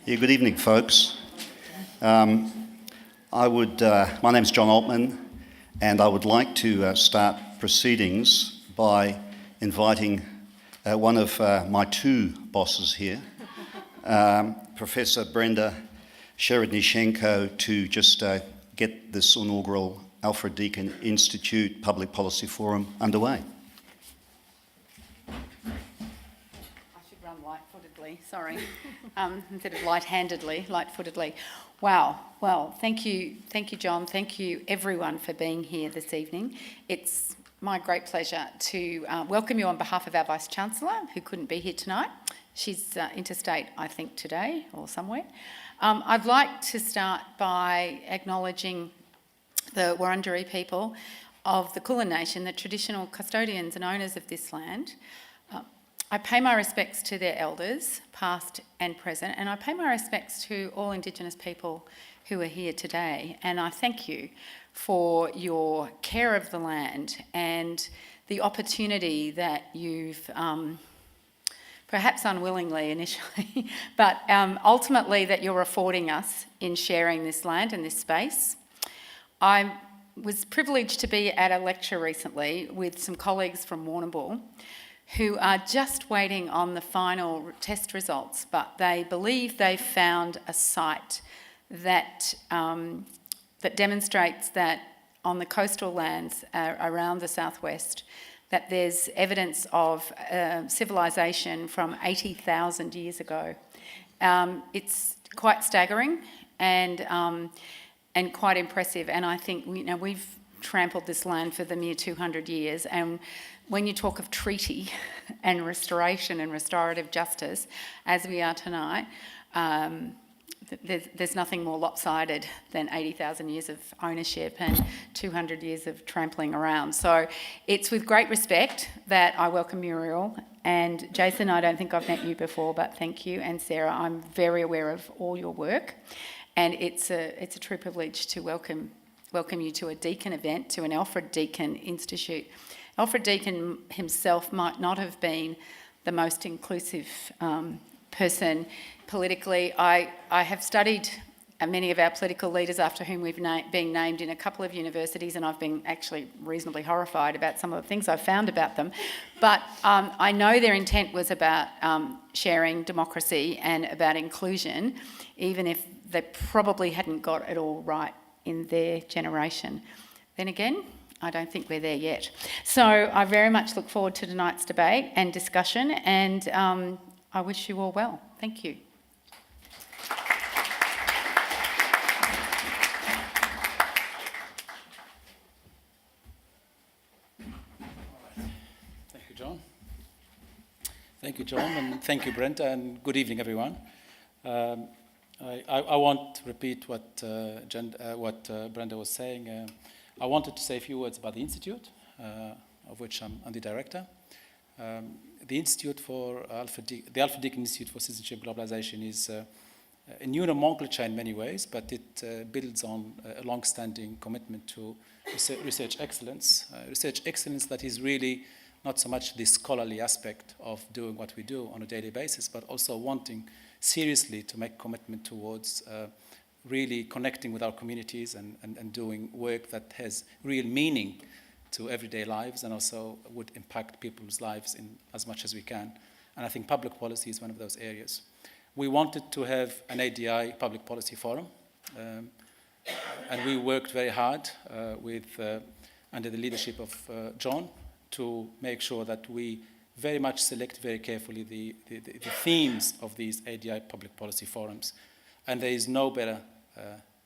Yeah, good evening, folks. My name's John OConnor, and I would like to start proceedings by inviting one of my two bosses here, Professor Brenda Sherednishenko, to just get this inaugural Alfred Deakin Institute Public Policy Forum underway. Light-footedly, sorry, instead of light-handedly, light-footedly. Wow. Well, thank you, John. Thank you, everyone, for being here this evening. It's my great pleasure to welcome you on behalf of our Vice-Chancellor, who couldn't be here tonight. She's interstate, I think, today or somewhere. I'd like to start by acknowledging the Wurundjeri people of the Kulin Nation, the traditional custodians and owners of this land. I pay my respects to their elders, past and present, and I pay my respects to all Indigenous people who are here today. And I thank you for your care of the land and the opportunity that you've, perhaps unwillingly initially, but ultimately that you're affording us in sharing this land and this space. I was privileged to be at a lecture recently with some colleagues from Warrnambool who are just waiting on the final test results, but they believe they've found a site that that demonstrates that on the coastal lands around the southwest, that there's evidence of civilization from 80,000 years ago. It's quite staggering and quite impressive, and I think we've trampled this land for the mere 200 years, and when you talk of treaty and restoration and restorative justice, as we are tonight, there's nothing more lopsided than 80,000 years of ownership and 200 years of trampling around. So it's with great respect that I welcome Muriel. And Jason, I don't think I've met you before, but thank you. And Sarah, I'm very aware of all your work. And it's a true privilege to welcome you to a Deakin event, to an Alfred Deakin Institute. Alfred Deakin himself might not have been the most inclusive person politically. I have studied many of our political leaders after whom we've been named in a couple of universities, and I've been actually reasonably horrified about some of the things I've found about them. But I know their intent was about sharing democracy and about inclusion, even if they probably hadn't got it all right in their generation. Then again, I don't think we're there yet. So I very much look forward to tonight's debate and discussion, and I wish you all well. Thank you. Thank you, John. Thank you, John, and thank you, Brenda, and good evening, everyone. I won't repeat what Brenda was saying. I wanted to say a few words about the Institute, of which I'm the director. The Institute for the Alfred Deakin Institute for Citizenship and Globalization is a new nomenclature in many ways, but it builds on a long-standing commitment to research excellence that is really not so much the scholarly aspect of doing what we do on a daily basis, but also wanting seriously to make commitment towards really connecting with our communities and doing work that has real meaning to everyday lives and also would impact people's lives in as much as we can. And I think public policy is one of those areas. We wanted to have an ADI public policy forum, and we worked very hard under the leadership of John to make sure that we very much select very carefully the themes of these ADI public policy forums. And there is no better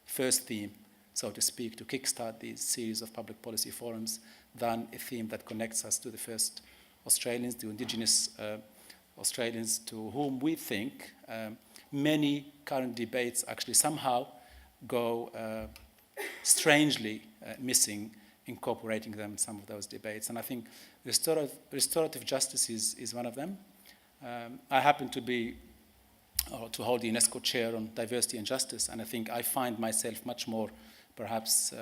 first theme, so to speak, to kickstart these series of public policy forums than a theme that connects us to the first Australians, to Indigenous Australians, to whom we think many current debates actually somehow go strangely missing incorporating them in some of those debates. And I think restorative justice is one of them. I happen to hold the UNESCO chair on diversity and justice, and I think I find myself much more perhaps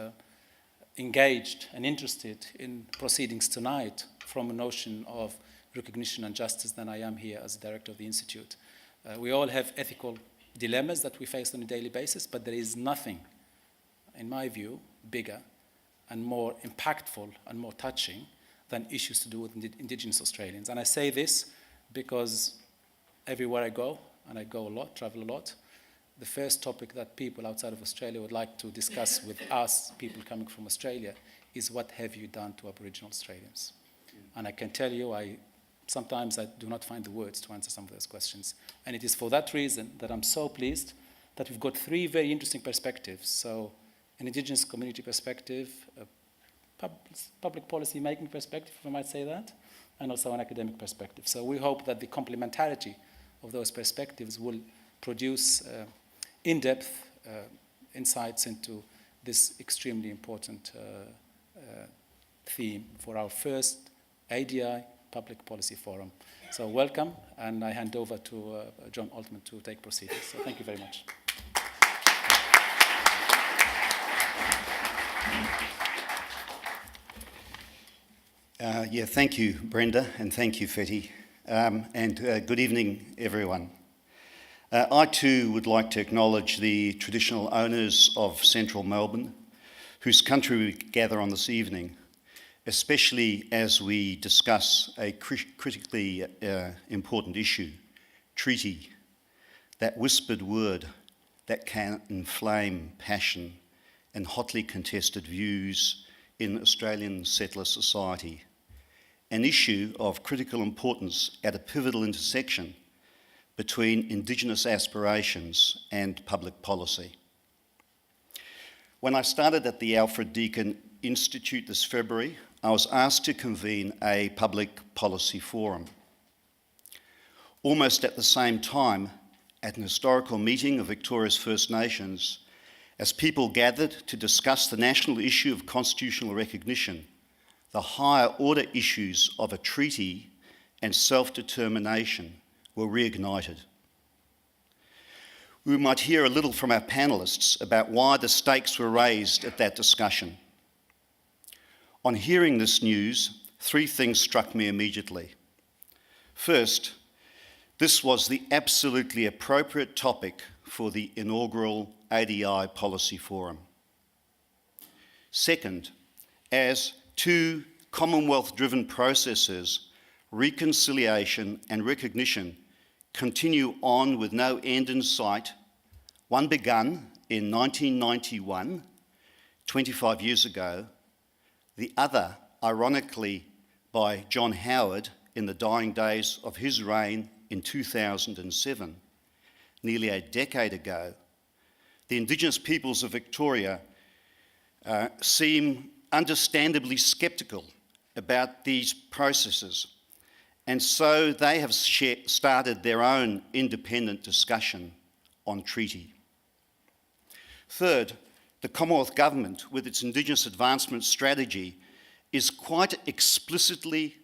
engaged and interested in proceedings tonight from a notion of recognition and justice than I am here as director of the Institute. We all have ethical dilemmas that we face on a daily basis, but there is nothing, in my view, bigger and more impactful and more touching than issues to do with Indigenous Australians. And I say this because everywhere I go, and I go a lot, travel a lot, the first topic that people outside of Australia would like to discuss with us, people coming from Australia, is what have you done to Aboriginal Australians? And I can tell you, sometimes I do not find the words to answer some of those questions. And it is for that reason that I'm so pleased that we've got three very interesting perspectives. So an Indigenous community perspective, a public policy making perspective, if I might say that, and also an academic perspective. So we hope that the complementarity of those perspectives will produce in-depth insights into this extremely important theme for our first ADI Public Policy Forum. So welcome, and I hand over to John Altman to take proceedings. So thank you very much. Thank you, Brenda, and thank you, Fetty, and good evening, everyone. I too would like to acknowledge the traditional owners of central Melbourne, whose country we gather on this evening, especially as we discuss a critically important issue, treaty, that whispered word that can inflame passion and hotly contested views in Australian settler society, an issue of critical importance at a pivotal intersection between Indigenous aspirations and public policy. When I started at the Alfred Deakin Institute this February, I was asked to convene a public policy forum. Almost at the same time, at an historical meeting of Victoria's First Nations, as people gathered to discuss the national issue of constitutional recognition, the higher order issues of a treaty and self-determination were reignited. We might hear a little from our panellists about why the stakes were raised at that discussion. On hearing this news, three things struck me immediately. First, this was the absolutely appropriate topic for the inaugural ADI Policy Forum. Second, as two Commonwealth-driven processes, reconciliation and recognition continue on with no end in sight, one begun in 1991, 25 years ago, the other, ironically, by John Howard in the dying days of his reign in 2007, nearly a decade ago. The Indigenous peoples of Victoria seem understandably sceptical about these processes, and so they have started their own independent discussion on treaty. Third, the Commonwealth Government, with its Indigenous advancement strategy, is quite explicitly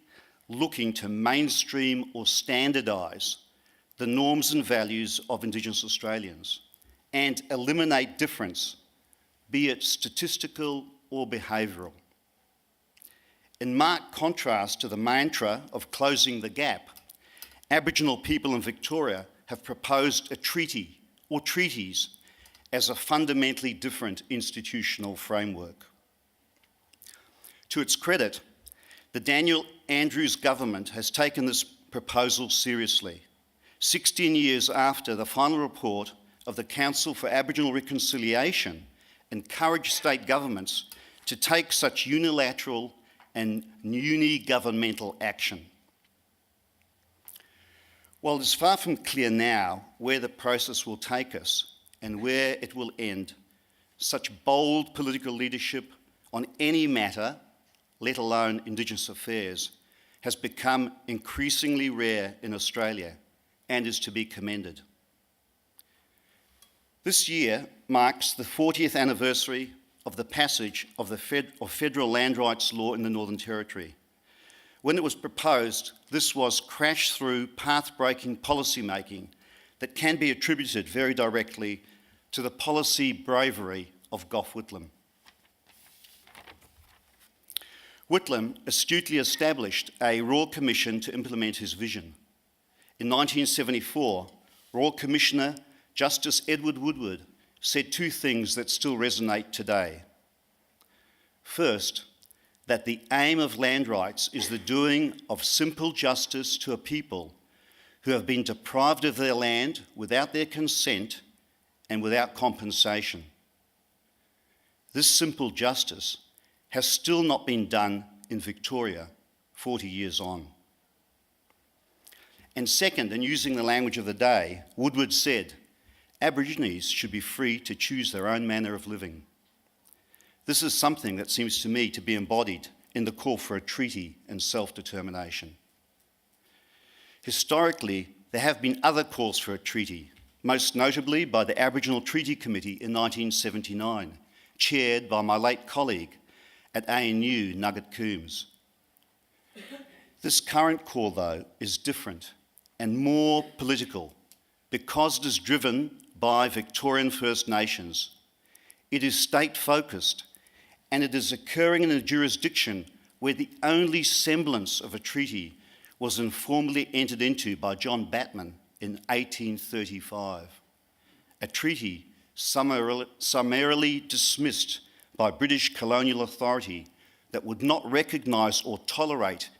looking to mainstream or standardise the norms and values of Indigenous Australians and eliminate difference, be it statistical or behavioural. In marked contrast to the mantra of closing the gap, Aboriginal people in Victoria have proposed a treaty or treaties as a fundamentally different institutional framework. To its credit, the Daniel Andrews government has taken this proposal seriously, 16 years after the final report of the Council for Aboriginal Reconciliation encouraged state governments to take such unilateral and uni-governmental action. While it is far from clear now where the process will take us and where it will end, such bold political leadership on any matter, let alone Indigenous affairs, has become increasingly rare in Australia and is to be commended. This year marks the 40th anniversary of the passage of the federal land rights law in the Northern Territory. When it was proposed, this was crash-through, path-breaking policy making that can be attributed very directly to the policy bravery of Gough Whitlam. Whitlam astutely established a Royal Commission to implement his vision. In 1974, Royal Commissioner Justice Edward Woodward said two things that still resonate today. First, that the aim of land rights is the doing of simple justice to a people who have been deprived of their land without their consent and without compensation. This simple justice has still not been done in Victoria 40 years on. And second, and using the language of the day, Woodward said, Aborigines should be free to choose their own manner of living. This is something that seems to me to be embodied in the call for a treaty and self-determination. Historically, there have been other calls for a treaty, most notably by the Aboriginal Treaty Committee in 1979, chaired by my late colleague at ANU, Nugget Coombs. This current call, though, is different and more political because it is driven by Victorian First Nations. It is state-focused, and it is occurring in a jurisdiction where the only semblance of a treaty was informally entered into by John Batman in 1835. A treaty summarily dismissed by British colonial authority that would not recognise or tolerate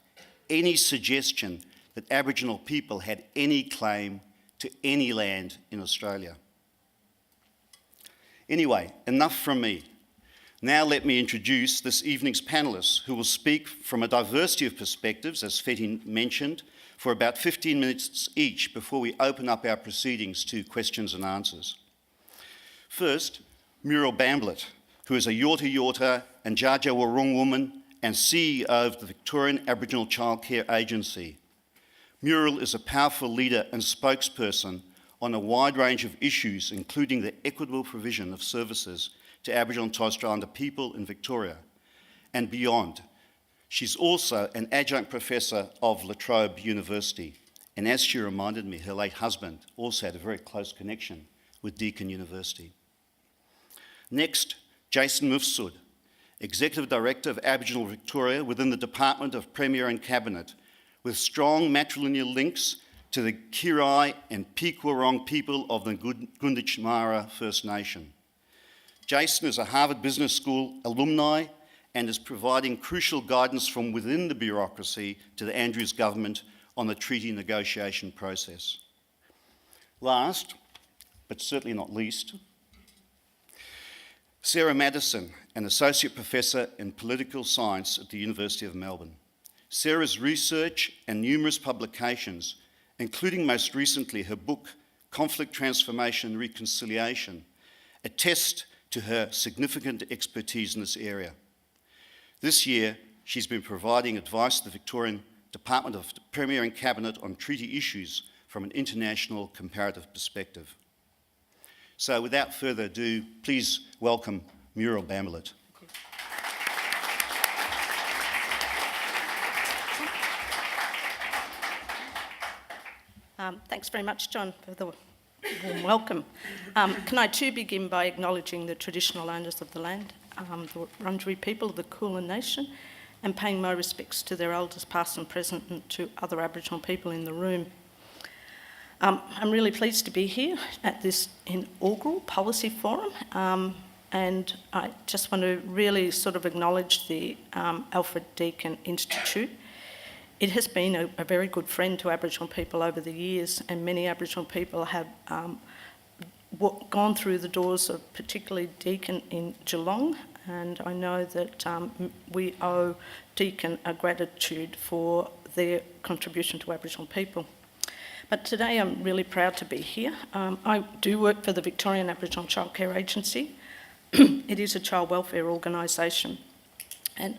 any suggestion that Aboriginal people had any claim to any land in Australia. Anyway, enough from me. Now let me introduce this evening's panellists, who will speak from a diversity of perspectives, as Fetty mentioned, for about 15 minutes each before we open up our proceedings to questions and answers. First, Muriel Bamblett, who is a Yorta Yorta and Dja Dja Wurrung woman and CEO of the Victorian Aboriginal Childcare Agency. Muriel is a powerful leader and spokesperson on a wide range of issues, including the equitable provision of services to Aboriginal and Torres Strait Islander people in Victoria and beyond. She's also an adjunct professor of La Trobe University, and as she reminded me, her late husband also had a very close connection with Deakin University. Next, Jason Mifsud, Executive Director of Aboriginal Victoria within the Department of Premier and Cabinet, with strong matrilineal links to the Kirai and Pequarong people of the Gunditjmara First Nation. Jason is a Harvard Business School alumni and is providing crucial guidance from within the bureaucracy to the Andrews government on the treaty negotiation process. Last, but certainly not least, Sarah Madison, an Associate Professor in Political Science at the University of Melbourne. Sarah's research and numerous publications, including most recently her book, Conflict, Transformation and Reconciliation, attest to her significant expertise in this area. This year, she's been providing advice to the Victorian Department of Premier and Cabinet on treaty issues from an international comparative perspective. So without further ado, please welcome Muriel Bamblett. Thanks very much, John, for the warm welcome. Can I too begin by acknowledging the traditional owners of the land, the Wurundjeri people of the Kulin Nation, and paying my respects to their elders past and present and to other Aboriginal people in the room. I'm really pleased to be here at this inaugural policy forum, and I just want to really sort of acknowledge the Alfred Deakin Institute. It has been a very good friend to Aboriginal people over the years, and many Aboriginal people have gone through the doors of particularly Deakin in Geelong, and I know that we owe Deakin a gratitude for their contribution to Aboriginal people. But today I'm really proud to be here. I do work for the Victorian Aboriginal Childcare Agency. It is a child welfare organisation, and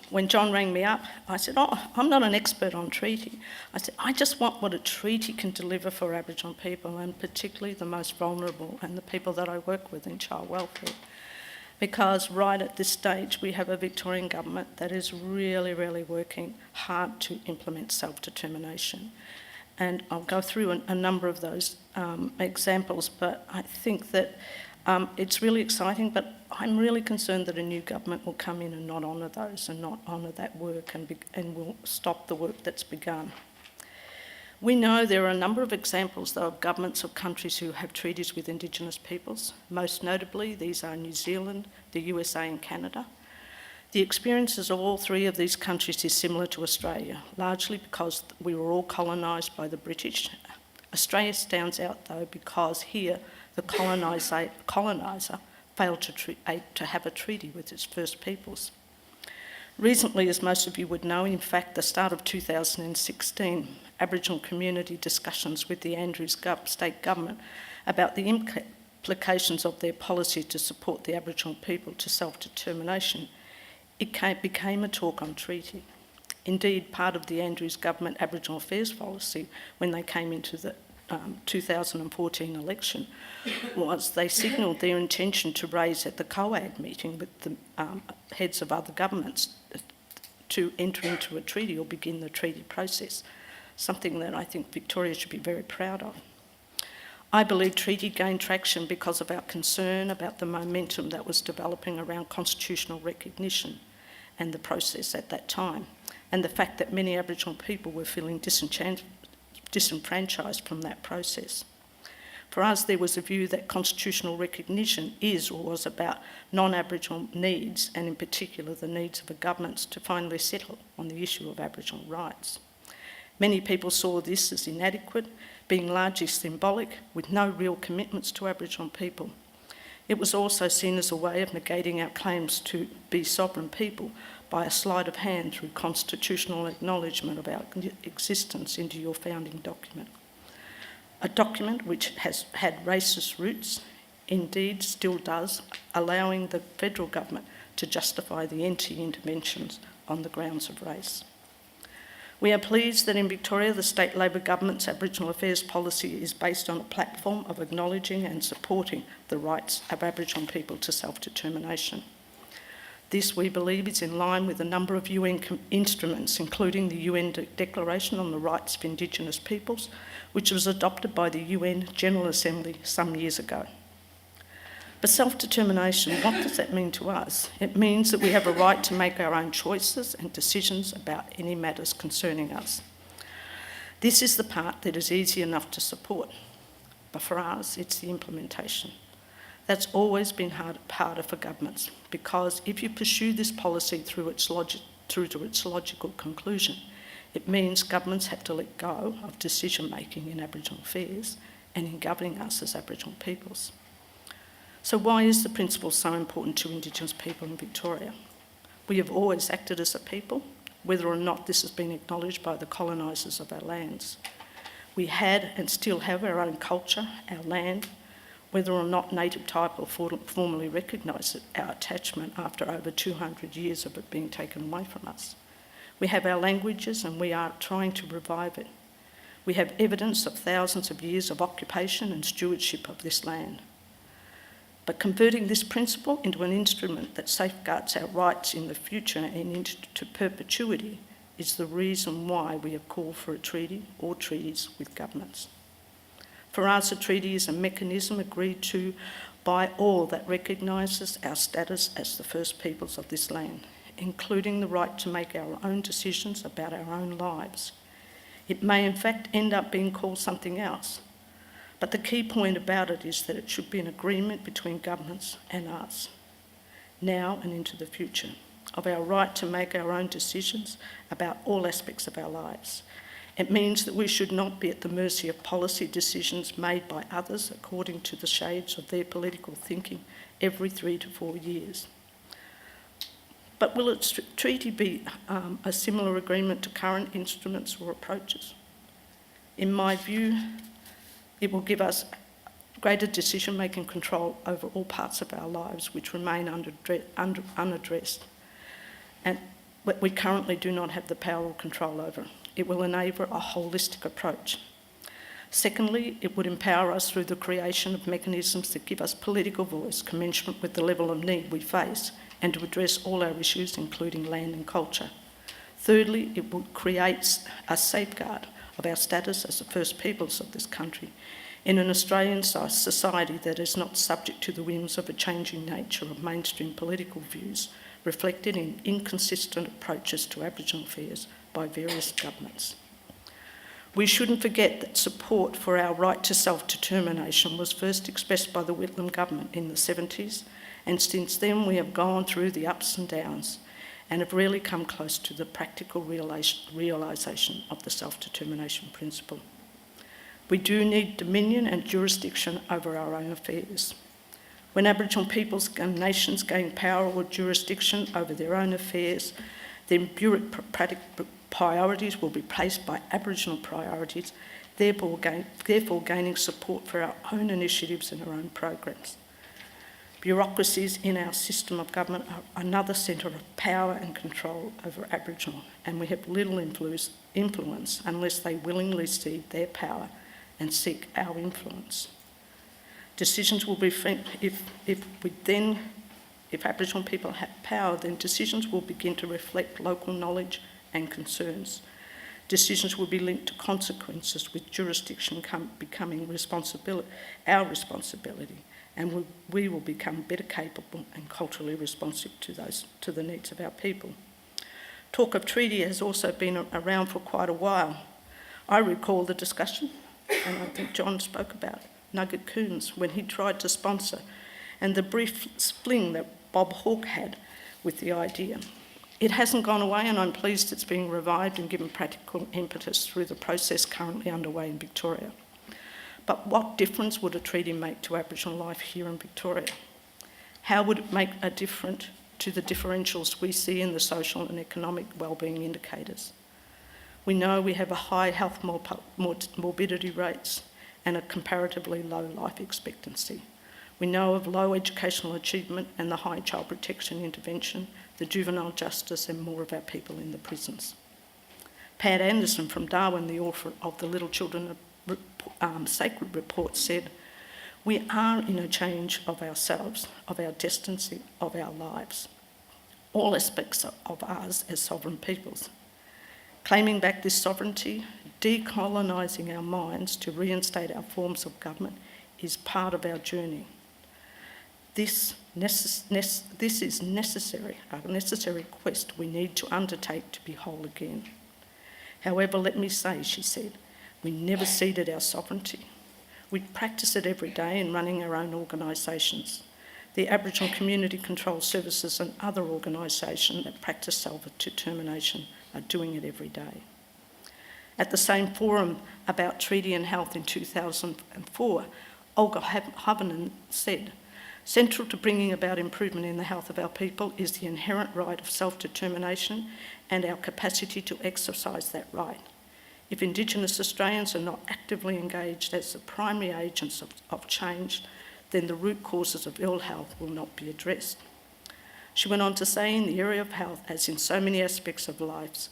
when John rang me up, I said, I'm not an expert on treaty. I said, I just want what a treaty can deliver for Aboriginal people, and particularly the most vulnerable and the people that I work with in child welfare. Because right at this stage, we have a Victorian government that is really, really working hard to implement self-determination. And I'll go through a number of those examples, but I think that it's really exciting, but I'm really concerned that a new government will come in and not honour those and not honour that work and will stop the work that's begun. We know there are a number of examples, though, of governments of countries who have treaties with Indigenous peoples. Most notably, these are New Zealand, the USA and Canada. The experiences of all three of these countries is similar to Australia, largely because we were all colonised by the British. Australia stands out, though, because here the coloniser failed to have a treaty with its First Peoples. Recently, as most of you would know, in fact, the start of 2016, Aboriginal community discussions with the Andrews state government about the implications of their policy to support the Aboriginal people to self-determination, it became a talk on treaty. Indeed, part of the Andrews government Aboriginal Affairs policy when they came into the 2014 election was they signalled their intention to raise at the COAG meeting with the heads of other governments to enter into a treaty or begin the treaty process, something that I think Victoria should be very proud of. I believe treaty gained traction because of our concern about the momentum that was developing around constitutional recognition and the process at that time, and the fact that many Aboriginal people were feeling disenfranchised from that process. For us, there was a view that constitutional recognition is or was about non-Aboriginal needs, and in particular the needs of the governments to finally settle on the issue of Aboriginal rights. Many people saw this as inadequate, being largely symbolic, with no real commitments to Aboriginal people. It was also seen as a way of negating our claims to be sovereign people by a sleight of hand through constitutional acknowledgement of our existence into your founding document. A document which has had racist roots, indeed still does, allowing the federal government to justify the NT interventions on the grounds of race. We are pleased that in Victoria, the state Labor government's Aboriginal Affairs policy is based on a platform of acknowledging and supporting the rights of Aboriginal people to self-determination. This, we believe, is in line with a number of UN instruments, including the UN Declaration on the Rights of Indigenous Peoples, which was adopted by the UN General Assembly some years ago. But self-determination, what does that mean to us? It means that we have a right to make our own choices and decisions about any matters concerning us. This is the part that is easy enough to support, but for us, it's the implementation. That's always been harder for governments, because if you pursue this policy through to its logical conclusion, it means governments have to let go of decision-making in Aboriginal affairs and in governing us as Aboriginal peoples. So why is the principle so important to Indigenous people in Victoria? We have always acted as a people, whether or not this has been acknowledged by the colonisers of our lands. We had and still have our own culture, our land, whether or not native title formally recognised our attachment after over 200 years of it being taken away from us. We have our languages and we are trying to revive it. We have evidence of thousands of years of occupation and stewardship of this land. But converting this principle into an instrument that safeguards our rights in the future and into perpetuity is the reason why we have called for a treaty or treaties with governments. For us, a treaty is a mechanism agreed to by all that recognises our status as the First Peoples of this land, including the right to make our own decisions about our own lives. It may in fact end up being called something else, but the key point about it is that it should be an agreement between governments and us, now and into the future, of our right to make our own decisions about all aspects of our lives. It means that we should not be at the mercy of policy decisions made by others according to the shades of their political thinking every 3 to 4 years. But will a treaty be a similar agreement to current instruments or approaches? In my view, it will give us greater decision-making control over all parts of our lives which remain unaddressed and we currently do not have the power or control over. It will enable a holistic approach. Secondly, it would empower us through the creation of mechanisms that give us political voice commensurate with the level of need we face and to address all our issues, including land and culture. Thirdly, it would create a safeguard of our status as the First Peoples of this country in an Australian society that is not subject to the whims of a changing nature of mainstream political views reflected in inconsistent approaches to Aboriginal affairs by various governments. We shouldn't forget that support for our right to self-determination was first expressed by the Whitlam government in the 70s, and since then we have gone through the ups and downs and have really come close to the practical realisation of the self-determination principle. We do need dominion and jurisdiction over our own affairs. When Aboriginal peoples and nations gain power or jurisdiction over their own affairs, then bureaucratic priorities will be replaced by Aboriginal priorities, therefore gaining support for our own initiatives and our own programs. Bureaucracies in our system of government are another centre of power and control over Aboriginal, and we have little influence unless they willingly cede their power and seek our influence. Decisions will be, if Aboriginal people have power, then decisions will begin to reflect local knowledge and concerns. Decisions will be linked to consequences, with jurisdiction becoming our responsibility, and we will become better capable and culturally responsive to the needs of our people. Talk of treaty has also been around for quite a while. I recall the discussion, and I think John spoke about Nugget Coons when he tried to sponsor, and the brief fling that Bob Hawke had with the idea. It hasn't gone away, and I'm pleased it's being revived and given practical impetus through the process currently underway in Victoria. But what difference would a treaty make to Aboriginal life here in Victoria? How would it make a difference to the differentials we see in the social and economic wellbeing indicators? We know we have a high health morbidity rates and a comparatively low life expectancy. We know of low educational achievement and the high child protection intervention, the juvenile justice, and more of our people in the prisons. Pat Anderson from Darwin, the author of the Little Children Sacred Report, said, "We are in a change of ourselves, of our destiny, of our lives, all aspects of ours as sovereign peoples. Claiming back this sovereignty, decolonising our minds to reinstate our forms of government is part of our journey. This is necessary, a necessary quest we need to undertake to be whole again. However, let me say," she said, "we never ceded our sovereignty. We practice it every day in running our own organisations. The Aboriginal Community Control Services and other organisations that practice self-determination are doing it every day." At the same forum about treaty and health in 2004, Olga Havanen said, "Central to bringing about improvement in the health of our people is the inherent right of self-determination and our capacity to exercise that right. If Indigenous Australians are not actively engaged as the primary agents of change, then the root causes of ill health will not be addressed." She went on to say, "In the area of health, as in so many aspects of lives,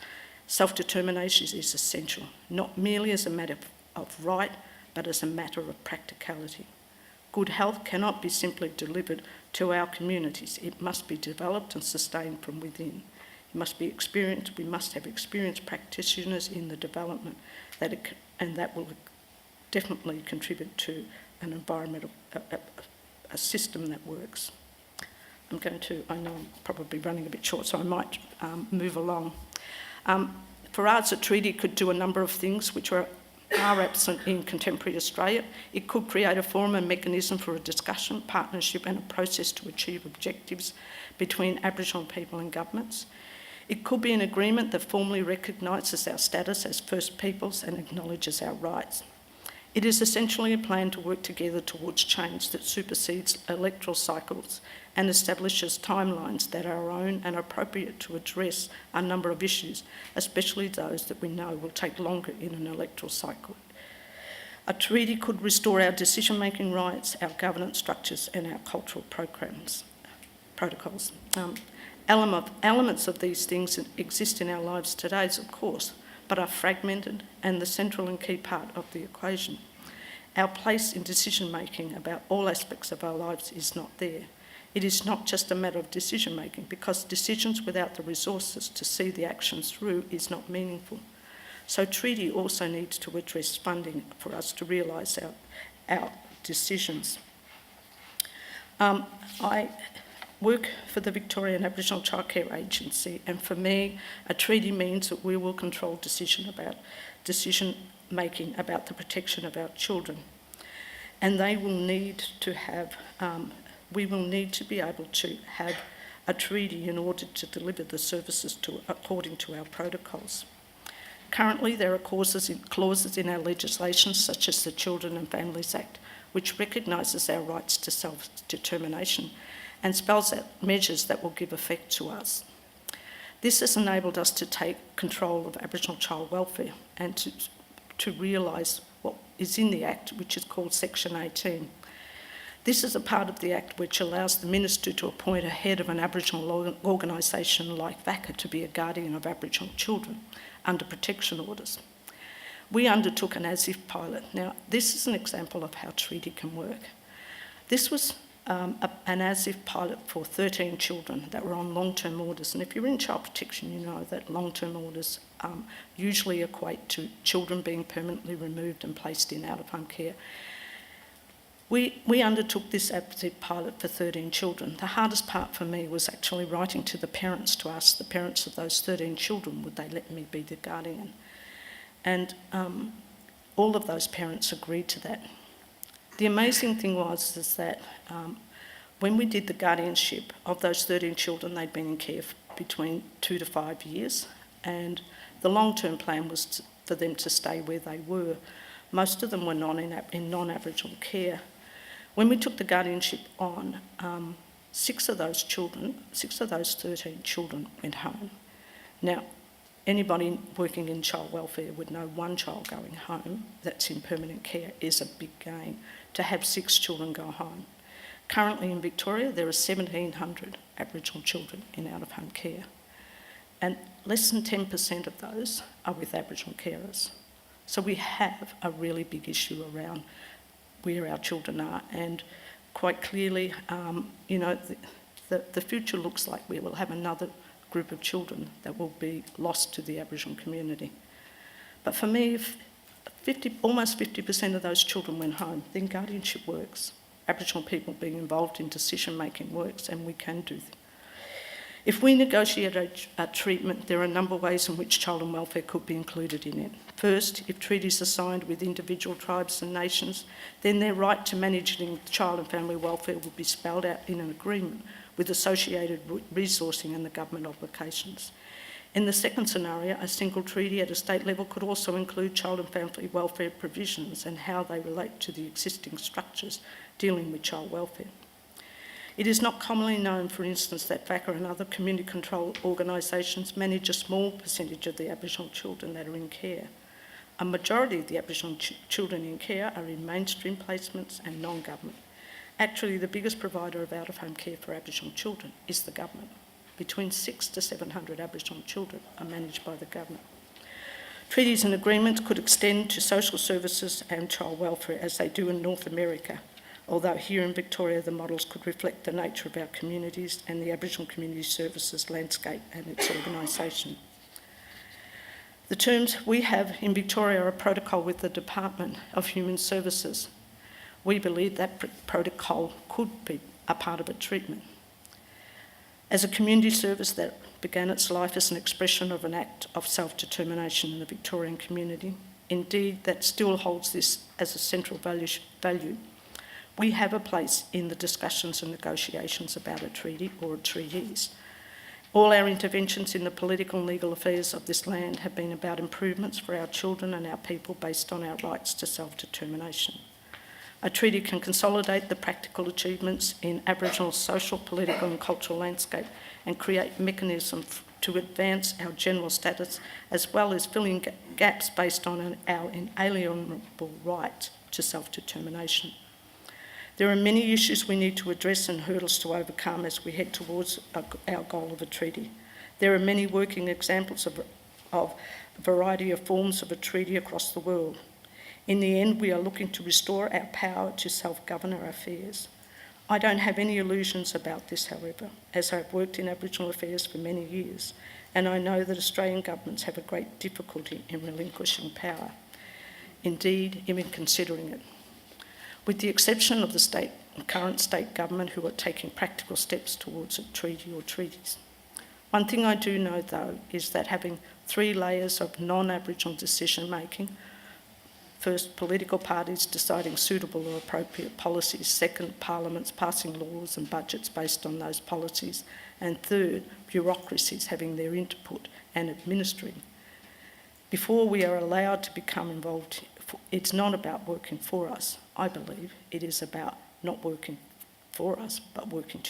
self-determination is essential, not merely as a matter of right, but as a matter of practicality. Good health cannot be simply delivered to our communities. It must be developed and sustained from within. It must be experienced. We must have experienced practitioners in the development, and that will definitely contribute to an environmental, a system that works." I know I'm probably running a bit short, so I might move along. For us, a treaty could do a number of things which are absent in contemporary Australia. It could create a forum and mechanism for a discussion, partnership, and a process to achieve objectives between Aboriginal people and governments. It could be an agreement that formally recognises our status as First Peoples and acknowledges our rights. It is essentially a plan to work together towards change that supersedes electoral cycles and establishes timelines that are our own and appropriate to address a number of issues, especially those that we know will take longer in an electoral cycle. A treaty could restore our decision-making rights, our governance structures, and our cultural protocols. Elements of these things exist in our lives today, of course, but are fragmented and the central and key part of the equation. Our place in decision-making about all aspects of our lives is not there. It is not just a matter of decision-making, because decisions without the resources to see the actions through is not meaningful. So treaty also needs to address funding for us to realise our decisions. I work for the Victorian Aboriginal Childcare Agency, and for me, a treaty means that we will control decision about decision making about the protection of our children. And they will need to have, we will need to be able to have a treaty in order to deliver the services according to our protocols. Currently, there are clauses in our legislation, such as the Children and Families Act, which recognises our rights to self-determination and spells out measures that will give effect to us. This has enabled us to take control of Aboriginal child welfare and to realise what is in the Act, which is called Section 18. This is a part of the Act which allows the Minister to appoint a head of an Aboriginal organisation like VACA to be a guardian of Aboriginal children under protection orders. We undertook an as-if pilot. Now, this is an example of how treaty can work. This was an as-if pilot for 13 children that were on long-term orders. And if you're in child protection, you know that long-term orders usually equate to children being permanently removed and placed in out-of-home care. We undertook this as-if pilot for 13 children. The hardest part for me was actually writing to the parents to ask the parents of those 13 children, would they let me be the guardian? And all of those parents agreed to that. The amazing thing was that when we did the guardianship of those 13 children, they'd been in care for between 2 to 5 years, and the long-term plan was for them to stay where they were. Most of them were in non-Aboriginal care. When we took the guardianship on, 6 of those 13 children went home. Now, anybody working in child welfare would know one child going home that's in permanent care is a big gain. To have 6 children go home. Currently in Victoria, there are 1,700 Aboriginal children in out-of-home care, and less than 10% of those are with Aboriginal carers. So we have a really big issue around where our children are, and quite clearly, you know, the future looks like we will have another group of children that will be lost to the Aboriginal community. But for me, if almost 50% of those children went home, then guardianship works. Aboriginal people being involved in decision making works, and we can do that. If we negotiate a treatment, there are a number of ways in which child and welfare could be included in it. First, if treaties are signed with individual tribes and nations, then their right to managing child and family welfare will be spelled out in an agreement with associated resourcing and the government obligations. In the second scenario, a single treaty at a state level could also include child and family welfare provisions and how they relate to the existing structures dealing with child welfare. It is not commonly known, for instance, that VACA and other community control organisations manage a small percentage of the Aboriginal children that are in care. A majority of the Aboriginal children in care are in mainstream placements and non-government. Actually, the biggest provider of out-of-home care for Aboriginal children is the government. Between 600 to 700 Aboriginal children are managed by the government. Treaties and agreements could extend to social services and child welfare as they do in North America, although here in Victoria the models could reflect the nature of our communities and the Aboriginal community services landscape and its organisation. The terms we have in Victoria are a protocol with the Department of Human Services. We believe that protocol could be a part of a treatment. As a community service that began its life as an expression of an act of self-determination in the Victorian community, indeed that still holds this as a central value. We have a place in the discussions and negotiations about a treaty or treaties. All our interventions in the political and legal affairs of this land have been about improvements for our children and our people based on our rights to self-determination. A treaty can consolidate the practical achievements in Aboriginal social, political and cultural landscape and create mechanisms to advance our general status, as well as filling gaps based on our inalienable right to self-determination. There are many issues we need to address and hurdles to overcome as we head towards our goal of a treaty. There are many working examples of a variety of forms of a treaty across the world. In the end, we are looking to restore our power to self-govern our affairs. I don't have any illusions about this, however, as I've worked in Aboriginal affairs for many years, and I know that Australian governments have a great difficulty in relinquishing power, indeed, even considering it. With the exception of the current state government who are taking practical steps towards a treaty or treaties. One thing I do know, though, is that having 3 layers of non-Aboriginal decision-making. First, political parties deciding suitable or appropriate policies. Second, parliaments passing laws and budgets based on those policies. And third, bureaucracies having their input and administering. Before we are allowed to become involved, it's not about working for us, I believe. It is about not working for us, but working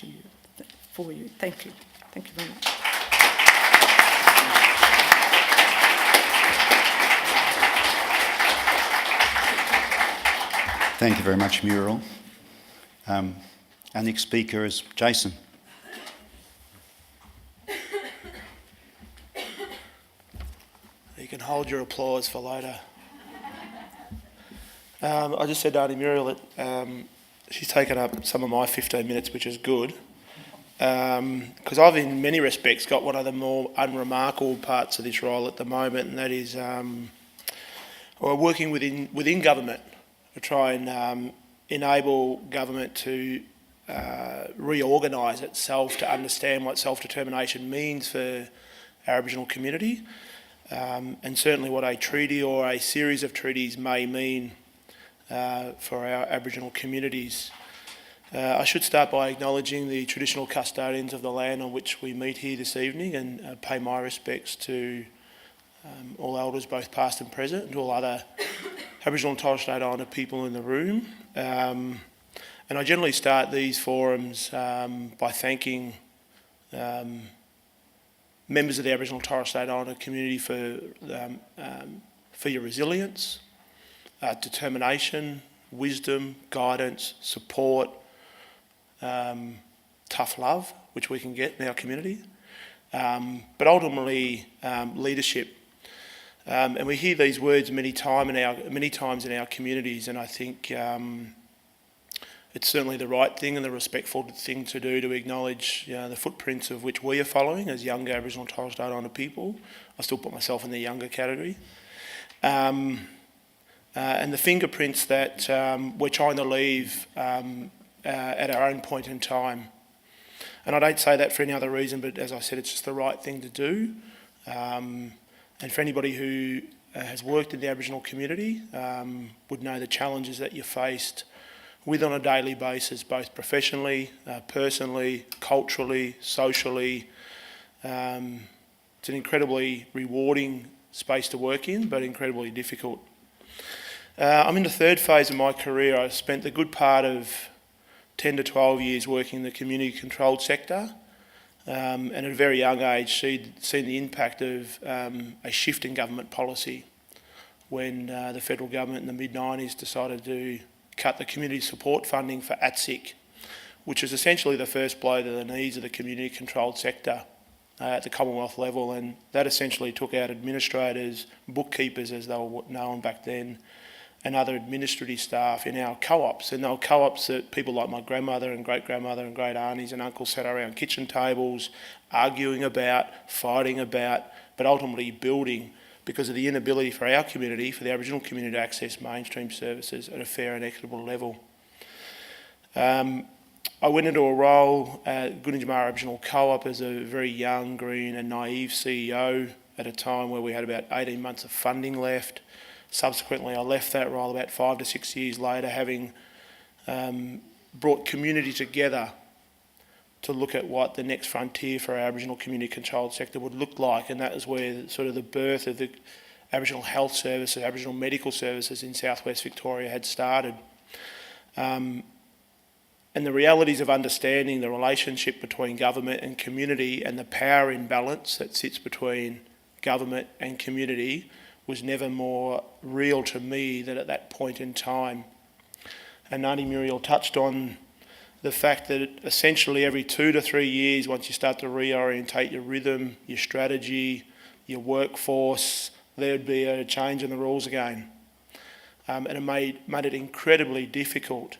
for you. Thank you. Thank you very much. Thank you very much, Muriel. Our next speaker is Jason. You can hold your applause for later. I just said to Auntie Muriel that she's taken up some of my 15 minutes, which is good, because I've in many respects got one of the more unremarkable parts of this role at the moment, and that is working within government to try and enable government to reorganise itself to understand what self-determination means for our Aboriginal community, and certainly what a treaty or a series of treaties may mean for our Aboriginal communities. I should start by acknowledging the traditional custodians of the land on which we meet here this evening, and pay my respects to all elders, both past and present, and to all other Aboriginal and Torres Strait Islander people in the room. And I generally start these forums by thanking members of the Aboriginal and Torres Strait Islander community for your resilience, determination, wisdom, guidance, support, tough love, which we can get in our community, but ultimately leadership. And we hear these words many times in our communities, and I think it's certainly the right thing and the respectful thing to do to acknowledge the footprints of which we are following as younger Aboriginal and Torres Strait Islander people. I still put myself in the younger category. And the fingerprints that we're trying to leave at our own point in time. And I don't say that for any other reason, but as I said, it's just the right thing to do. And for anybody who has worked in the Aboriginal community would know the challenges that you're faced with on a daily basis, both professionally, personally, culturally, socially. It's an incredibly rewarding space to work in, but incredibly difficult. I'm in the third phase of my career. I've spent the good part of 10 to 12 years working in the community-controlled sector, and at a very young age seen the impact of a shift in government policy when the federal government in the mid-90s decided to cut the community support funding for ATSIC, which is essentially the first blow to the knees of the community-controlled sector at the Commonwealth level, and that essentially took out administrators, bookkeepers as they were known back then, and other administrative staff in our co-ops. And they were co-ops that people like my grandmother and great-grandmother and great-aunties and uncles sat around kitchen tables, arguing about, fighting about, but ultimately building because of the inability for our community, for the Aboriginal community, to access mainstream services at a fair and equitable level. I went into a role at Wurundjeri Aboriginal Co-op as a very young, green and naive CEO at a time where we had about 18 months of funding left. Subsequently, I left that role about 5 to 6 years later, having brought community together to look at what the next frontier for our Aboriginal community-controlled sector would look like, and that is where sort of the birth of the Aboriginal health services, Aboriginal medical services in southwest Victoria had started. And the realities of understanding the relationship between government and community and the power imbalance that sits between government and community was never more real to me than at that point in time. And Auntie Muriel touched on the fact that essentially every 2 to 3 years, once you start to reorientate your rhythm, your strategy, your workforce, there'd be a change in the rules again. And it made it incredibly difficult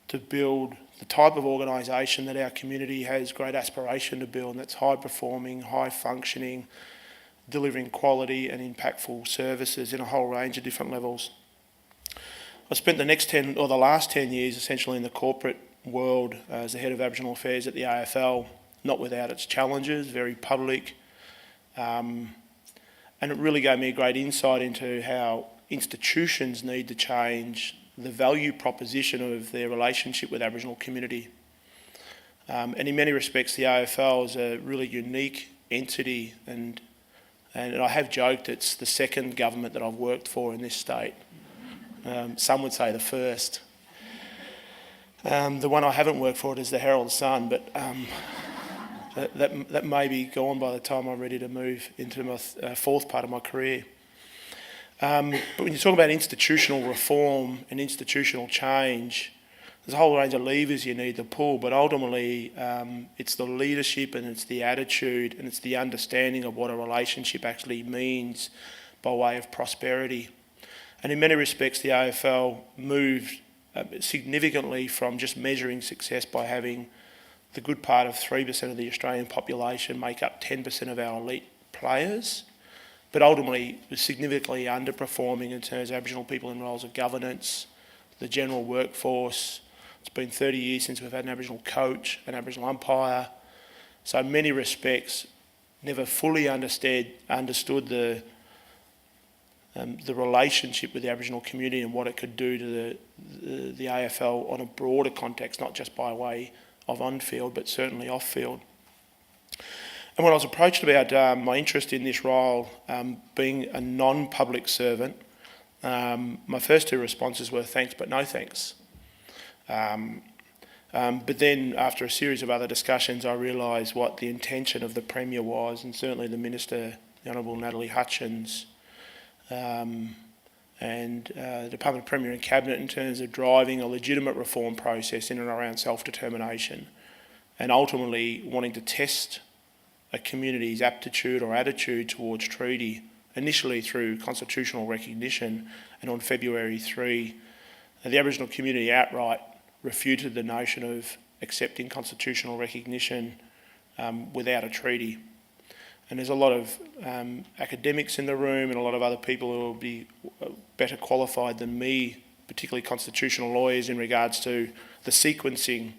to build the type of organisation that our community has great aspiration to build, and that's high performing, high functioning, delivering quality and impactful services in a whole range of different levels. I spent the last 10 years essentially in the corporate world as the head of Aboriginal Affairs at the AFL, not without its challenges, very public, And it really gave me a great insight into how institutions need to change the value proposition of their relationship with Aboriginal community. And in many respects, the AFL is a really unique entity, and I have joked it's the second government that I've worked for in this state. Some would say the first. The one I haven't worked for is the Herald Sun, but that may be gone by the time I'm ready to move into my fourth part of my career. But when you talk about institutional reform and institutional change, there's a whole range of levers you need to pull, but ultimately it's the leadership and it's the attitude and it's the understanding of what a relationship actually means by way of prosperity. And in many respects, the AFL moved significantly from just measuring success by having the good part of 3% of the Australian population make up 10% of our elite players, but ultimately was significantly underperforming in terms of Aboriginal people in roles of governance, the general workforce. It's been 30 years since we've had an Aboriginal coach, an Aboriginal umpire. So in many respects, never fully understood the relationship with the Aboriginal community and what it could do to the AFL on a broader context, not just by way of on-field, but certainly off-field. And when I was approached about my interest in this role, being a non-public servant, my first two responses were thanks but no thanks. But then after a series of other discussions, I realised what the intention of the Premier was, and certainly the Minister, the Honourable Natalie Hutchins, and the Department of Premier and Cabinet in terms of driving a legitimate reform process in and around self-determination, and ultimately wanting to test a community's aptitude or attitude towards treaty, initially through constitutional recognition, and on February 3, the Aboriginal community outright refuted the notion of accepting constitutional recognition without a treaty. And there's a lot of academics in the room and a lot of other people who will be better qualified than me, particularly constitutional lawyers, in regards to the sequencing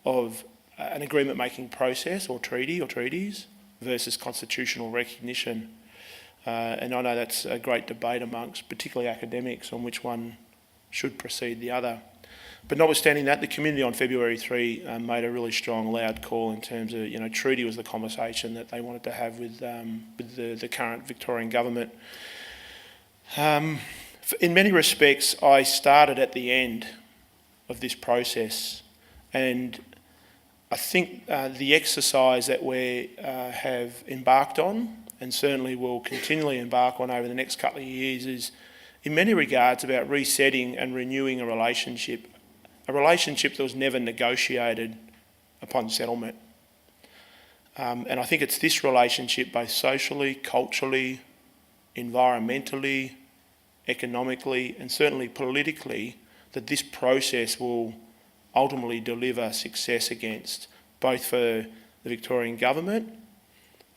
of an agreement-making process or treaty or treaties versus constitutional recognition. And I know that's a great debate amongst particularly academics on which one should precede the other. But notwithstanding that, the community on February 3 made a really strong, loud call in terms of, treaty was the conversation that they wanted to have with the current Victorian government. In many respects, I started at the end of this process, and I think the exercise that we have embarked on, and certainly will continually embark on over the next couple of years, is in many regards about resetting and renewing a relationship that was never negotiated upon settlement. And I think it's this relationship, both socially, culturally, environmentally, economically, and certainly politically, that this process will ultimately deliver success against, both for the Victorian government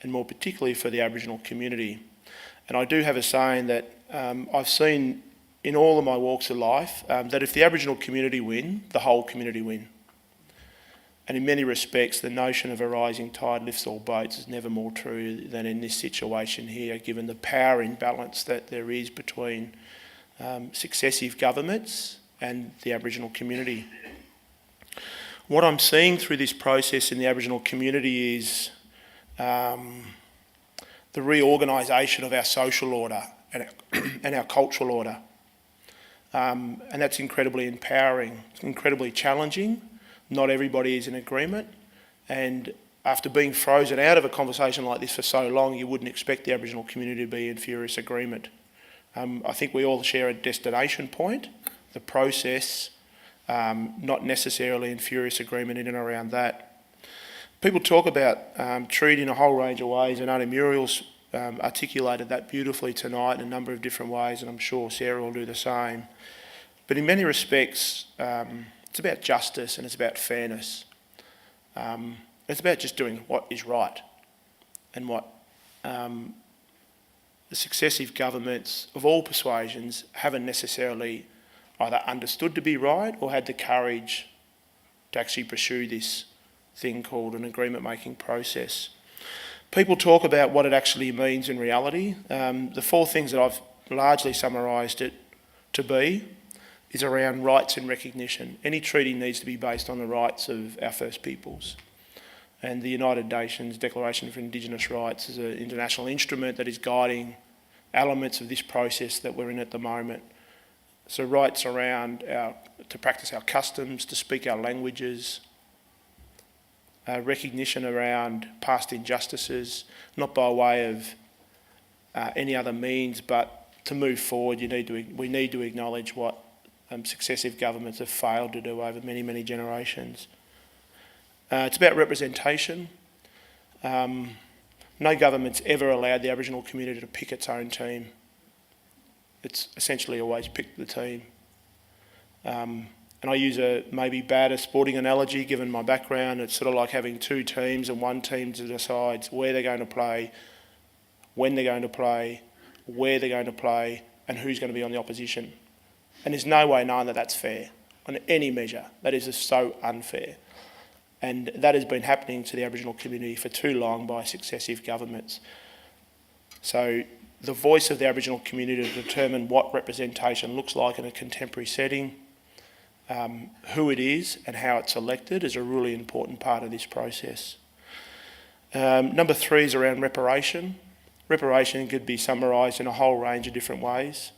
and more particularly for the Aboriginal community. And I do have a saying that I've seen in all of my walks of life, that if the Aboriginal community win, the whole community win. And in many respects, the notion of a rising tide lifts all boats is never more true than in this situation here, given the power imbalance that there is between successive governments and the Aboriginal community. What I'm seeing through this process in the Aboriginal community is the reorganisation of our social order and our cultural order. And that's incredibly empowering. It's incredibly challenging. Not everybody is in agreement. And after being frozen out of a conversation like this for so long, you wouldn't expect the Aboriginal community to be in furious agreement. I think we all share a destination point, the process, not necessarily in furious agreement in and around that. People talk about treaty in a whole range of ways, and Auntie Muriel's articulated that beautifully tonight in a number of different ways, and I'm sure Sarah will do the same. But in many respects, it's about justice and it's about fairness. It's about just doing what is right, and what the successive governments of all persuasions haven't necessarily either understood to be right or had the courage to actually pursue this thing called an agreement-making process. People talk about what it actually means in reality. The 4 things that I've largely summarised it to be is around rights and recognition. Any treaty needs to be based on the rights of our First Peoples. And the United Nations Declaration for Indigenous Rights is an international instrument that is guiding elements of this process that we're in at the moment. So rights around to practice our customs, to speak our languages, recognition around past injustices, not by way of any other means, but to move forward, we need to acknowledge what successive governments have failed to do over many, many generations. It's about representation. No government's ever allowed the Aboriginal community to pick its own team. It's essentially always picked the team. And I use a maybe bad sporting analogy given my background. It's sort of like having 2 teams and one team decides where they're going to play, when they're going to play, where they're going to play, and who's going to be on the opposition. And there's no way knowing that that's fair on any measure. That is just so unfair. And that has been happening to the Aboriginal community for too long by successive governments. So the voice of the Aboriginal community to determine what representation looks like in a contemporary setting, who it is and how it's elected is a really important part of this process. Number 3 is around reparation. Reparation could be summarised in a whole range of different ways.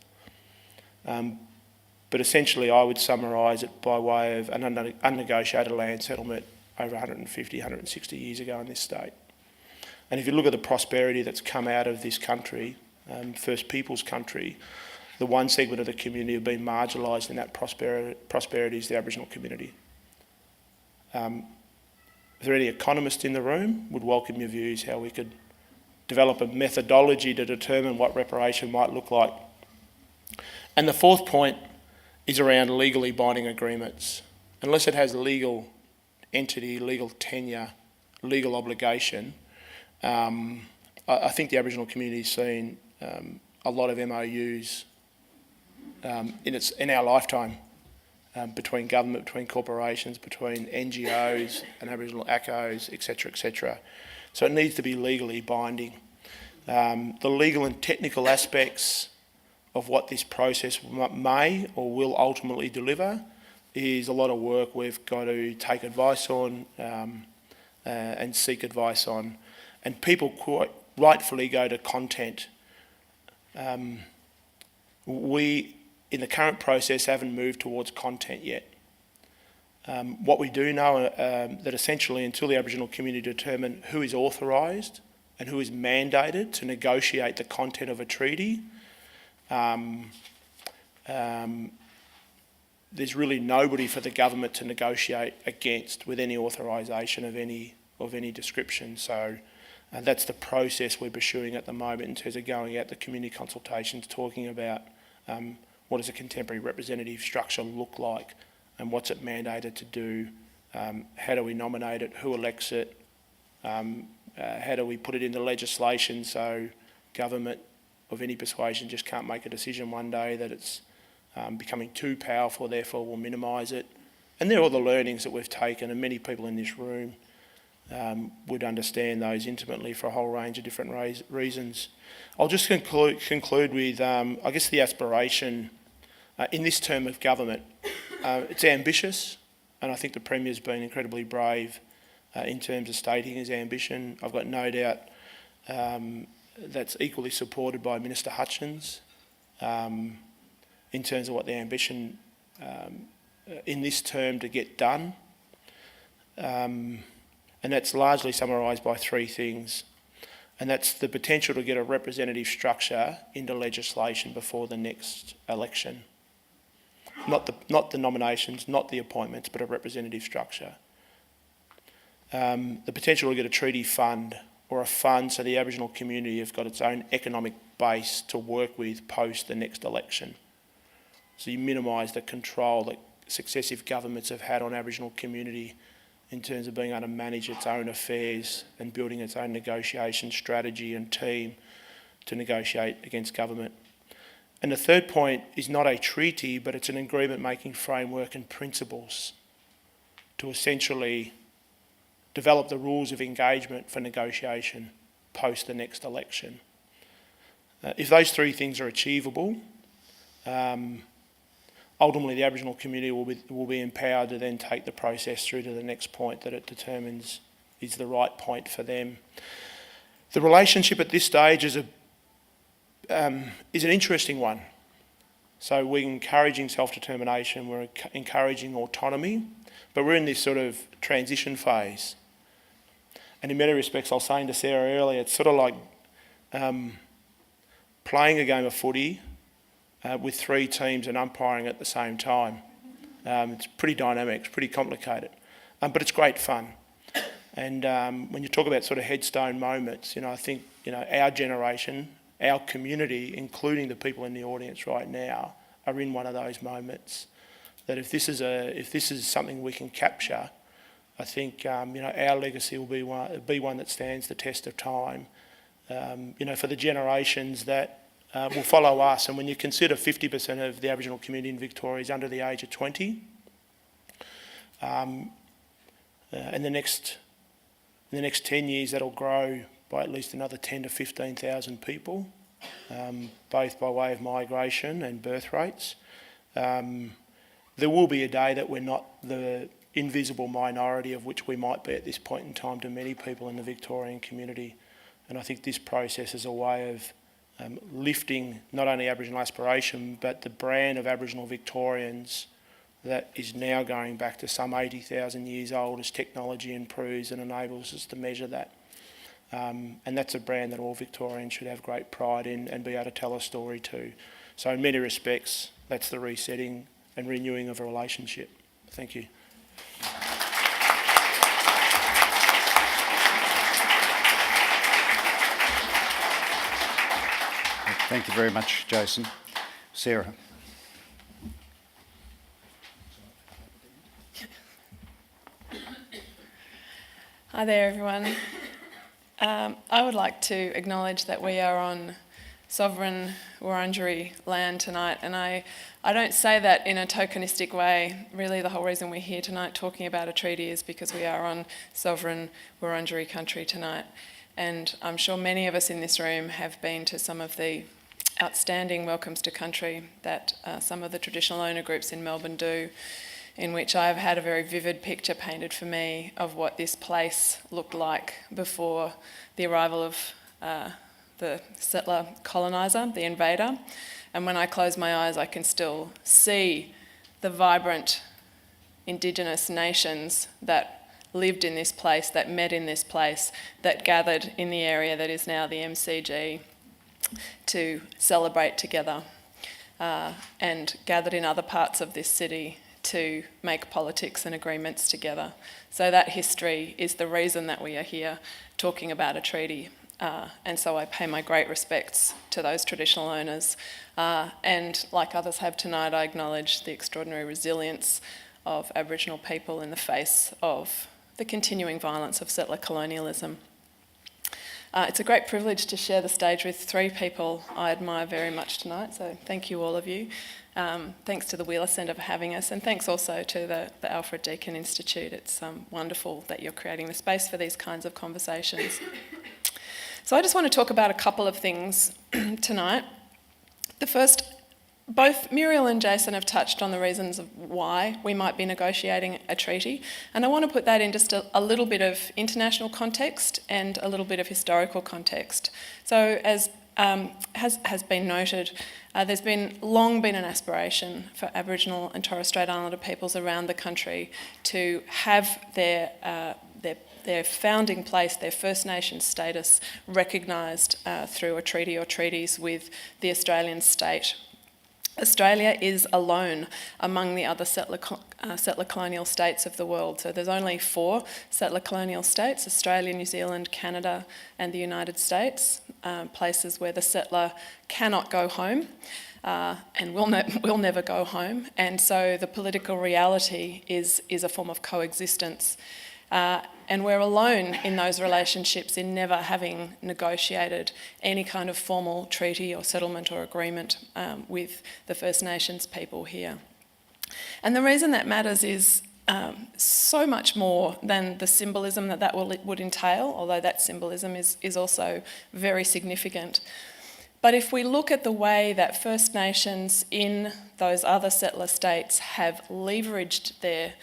But essentially I would summarise it by way of an unnegotiated land settlement over 150, 160 years ago in this state. And if you look at the prosperity that's come out of this country, First Peoples country, the one segment of the community have been marginalised in that prosperity is the Aboriginal community. If there are any economists in the room, would welcome your views how we could develop a methodology to determine what reparation might look like. And the 4th point is around legally binding agreements. Unless it has legal entity, legal tenure, legal obligation, I think the Aboriginal community has seen a lot of MOUs in our lifetime between government, between corporations, between NGOs and Aboriginal ACOs, etc., etc. So it needs to be legally binding. The legal and technical aspects of what this process may or will ultimately deliver is a lot of work we've got to take advice on and seek advice on. And people quite rightfully go to content. We, in the current process, haven't moved towards content yet. What we do know that essentially until the Aboriginal community determine who is authorised and who is mandated to negotiate the content of a treaty, there's really nobody for the government to negotiate against with any authorisation of any description. So that's the process we're pursuing at the moment in terms of going out to community consultations, talking about what does a contemporary representative structure look like and what's it mandated to do, how do we nominate it, who elects it, how do we put it into legislation so government of any persuasion just can't make a decision one day that it's becoming too powerful, therefore we'll minimise it. And they're all the learnings that we've taken, and many people in this room would understand those intimately for a whole range of different reasons. I'll just conclude with, I guess, the aspiration in this term of government. It's ambitious, and I think the Premier's been incredibly brave in terms of stating his ambition. I've got no doubt that's equally supported by Minister Hutchins in terms of what the ambition in this term to get done. And that's largely summarised by 3 things. And that's the potential to get a representative structure into legislation before the next election. Not the nominations, not the appointments, but a representative structure. The potential to get a treaty fund or a fund so the Aboriginal community have got its own economic base to work with post the next election. So you minimise the control that successive governments have had on Aboriginal community in terms of being able to manage its own affairs and building its own negotiation strategy and team to negotiate against government. And the 3rd point is not a treaty, but it's an agreement-making framework and principles to essentially develop the rules of engagement for negotiation post the next election. If those three things are achievable, ultimately the Aboriginal community will be empowered to then take the process through to the next point that it determines is the right point for them. The relationship at this stage is an interesting one. So we're encouraging self-determination, we're encouraging autonomy, but we're in this sort of transition phase. And in many respects, I was saying to Sarah earlier, it's sort of like playing a game of footy with three teams and umpiring at the same time. It's pretty dynamic, it's pretty complicated, but it's great fun. And when you talk about sort of headstone moments, I think our generation, our community, including the people in the audience right now, are in one of those moments. That if this is something we can capture, I think our legacy will be one that stands the test of time. For the generations that will follow us, and when you consider 50% of the Aboriginal community in Victoria is under the age of 20, and the next 10 years that'll grow by at least another 10 to 15,000 people, both by way of migration and birth rates. There will be a day that we're not the invisible minority of which we might be at this point in time to many people in the Victorian community. And I think this process is a way of lifting not only Aboriginal aspiration, but the brand of Aboriginal Victorians that is now going back to some 80,000 years old as technology improves and enables us to measure that. And that's a brand that all Victorians should have great pride in and be able to tell a story to. So in many respects, that's the resetting and renewing of a relationship. Thank you. Thank you very much, Jason. Sarah. Hi there, everyone. I would like to acknowledge that we are on sovereign Wurundjeri land tonight, and I don't say that in a tokenistic way. Really, the whole reason we're here tonight talking about a treaty is because we are on sovereign Wurundjeri country tonight. And I'm sure many of us in this room have been to some of the outstanding welcomes to country that some of the traditional owner groups in Melbourne do, in which I've had a very vivid picture painted for me of what this place looked like before the arrival of the settler coloniser, the invader. And when I close my eyes, I can still see the vibrant Indigenous nations that lived in this place, that met in this place, that gathered in the area that is now the MCG to celebrate together, and gathered in other parts of this city to make politics and agreements together. So that history is the reason that we are here talking about a treaty. And so I pay my great respects to those traditional owners. And like others have tonight, I acknowledge the extraordinary resilience of Aboriginal people in the face of the continuing violence of settler colonialism. It's a great privilege to share the stage with three people I admire very much tonight, so thank you all of you. Thanks to the Wheeler Centre for having us, and thanks also to the Alfred Deakin Institute. It's wonderful that you're creating the space for these kinds of conversations. So I just want to talk about a couple of things tonight. The first, both Muriel and Jason have touched on the reasons of why we might be negotiating a treaty, and I want to put that in just a little bit of international context and a little bit of historical context. So as has been noted, there's long been an aspiration for Aboriginal and Torres Strait Islander peoples around the country to have their founding place, their First Nations status, recognised through a treaty or treaties with the Australian state. Australia is alone among the other settler colonial states of the world. So there's only 4 settler colonial states: Australia, New Zealand, Canada and the United States, places where the settler cannot go home and will never go home. And so the political reality is a form of coexistence. And we're alone in those relationships in never having negotiated any kind of formal treaty or settlement or agreement with the First Nations people here. And the reason that matters is so much more than the symbolism that would entail, although that symbolism is also very significant. But if we look at the way that First Nations in those other settler states have leveraged their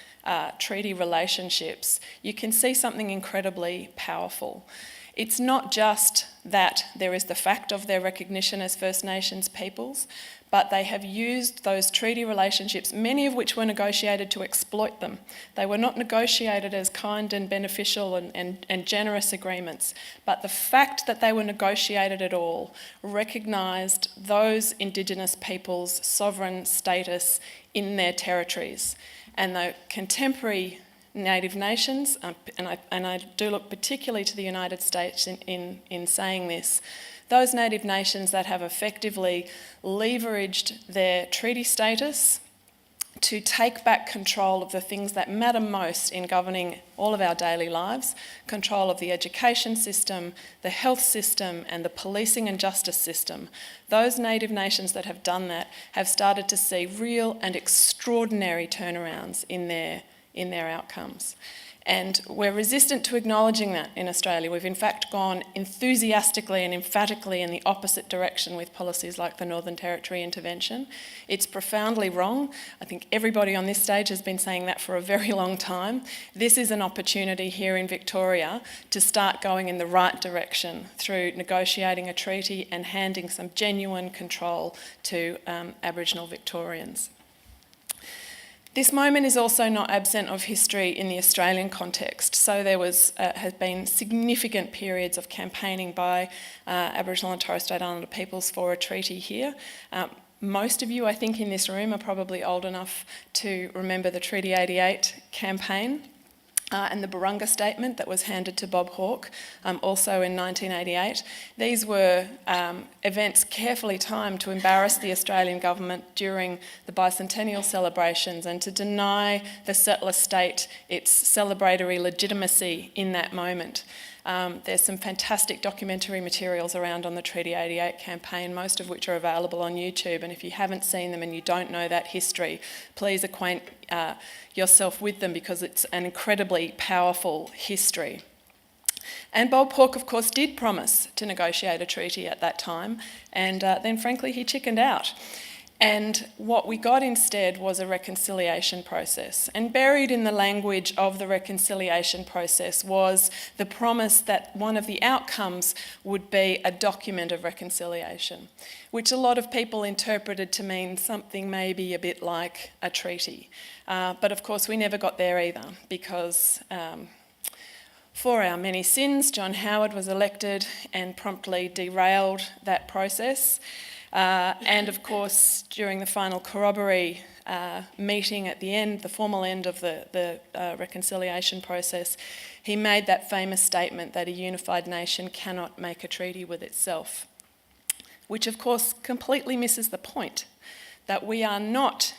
treaty relationships, you can see something incredibly powerful. It's not just that there is the fact of their recognition as First Nations peoples, but they have used those treaty relationships, many of which were negotiated to exploit them. They were not negotiated as kind and beneficial and generous agreements, but the fact that they were negotiated at all recognised those Indigenous peoples' sovereign status in their territories. And the contemporary Native nations, and I do look particularly to the United States in saying this, those Native nations that have effectively leveraged their treaty status to take back control of the things that matter most in governing all of our daily lives, control of the education system, the health system, and the policing and justice system. Those Native nations that have done that have started to see real and extraordinary turnarounds in their outcomes. And we're resistant to acknowledging that in Australia. We've in fact gone enthusiastically and emphatically in the opposite direction with policies like the Northern Territory intervention. It's profoundly wrong. I think everybody on this stage has been saying that for a very long time. This is an opportunity here in Victoria to start going in the right direction through negotiating a treaty and handing some genuine control to Aboriginal Victorians. This moment is also not absent of history in the Australian context. So there has been significant periods of campaigning by Aboriginal and Torres Strait Islander peoples for a treaty here. Most of you, I think, in this room are probably old enough to remember the Treaty 88 campaign. And the Burunga Statement that was handed to Bob Hawke, also in 1988. These were events carefully timed to embarrass the Australian government during the bicentennial celebrations and to deny the settler state its celebratory legitimacy in that moment. There's some fantastic documentary materials around on the Treaty 88 campaign, most of which are available on YouTube, and if you haven't seen them and you don't know that history, please acquaint yourself with them because it's an incredibly powerful history. And Bob Hawke, of course, did promise to negotiate a treaty at that time, and then frankly he chickened out. And what we got instead was a reconciliation process. And buried in the language of the reconciliation process was the promise that one of the outcomes would be a document of reconciliation, which a lot of people interpreted to mean something maybe a bit like a treaty. But of course we never got there either because for our many sins, John Howard was elected and promptly derailed that process. And of course, during the final corroboree meeting at the end, the formal end of the reconciliation process, he made that famous statement that a unified nation cannot make a treaty with itself, which of course completely misses the point that we are not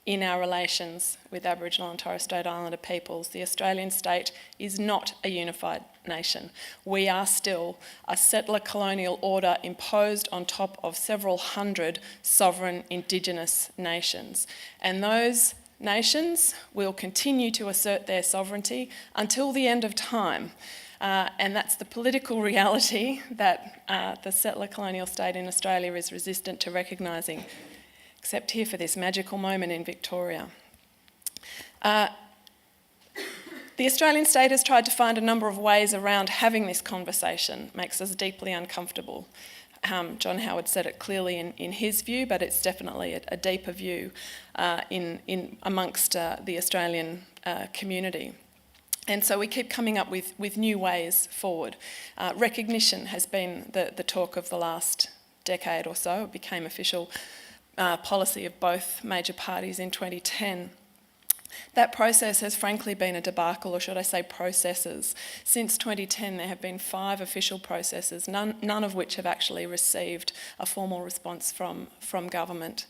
in our relations with Aboriginal and Torres Strait Islander peoples. The Australian state is not a unified nation. We are still a settler colonial order imposed on top of several hundred sovereign Indigenous nations. And those nations will continue to assert their sovereignty until the end of time. And that's the political reality that the settler colonial state in Australia is resistant to recognising, except here for this magical moment in Victoria. The Australian state has tried to find a number of ways around having this conversation. It makes us deeply uncomfortable. John Howard said it clearly in his view, but it's definitely a deeper view in amongst the Australian community. And so we keep coming up with new ways forward. Recognition has been the talk of the last decade or so. It became official policy of both major parties in 2010. That process has frankly been a debacle, or should I say processes. Since 2010 there have been 5 official processes, none of which have actually received a formal response from government.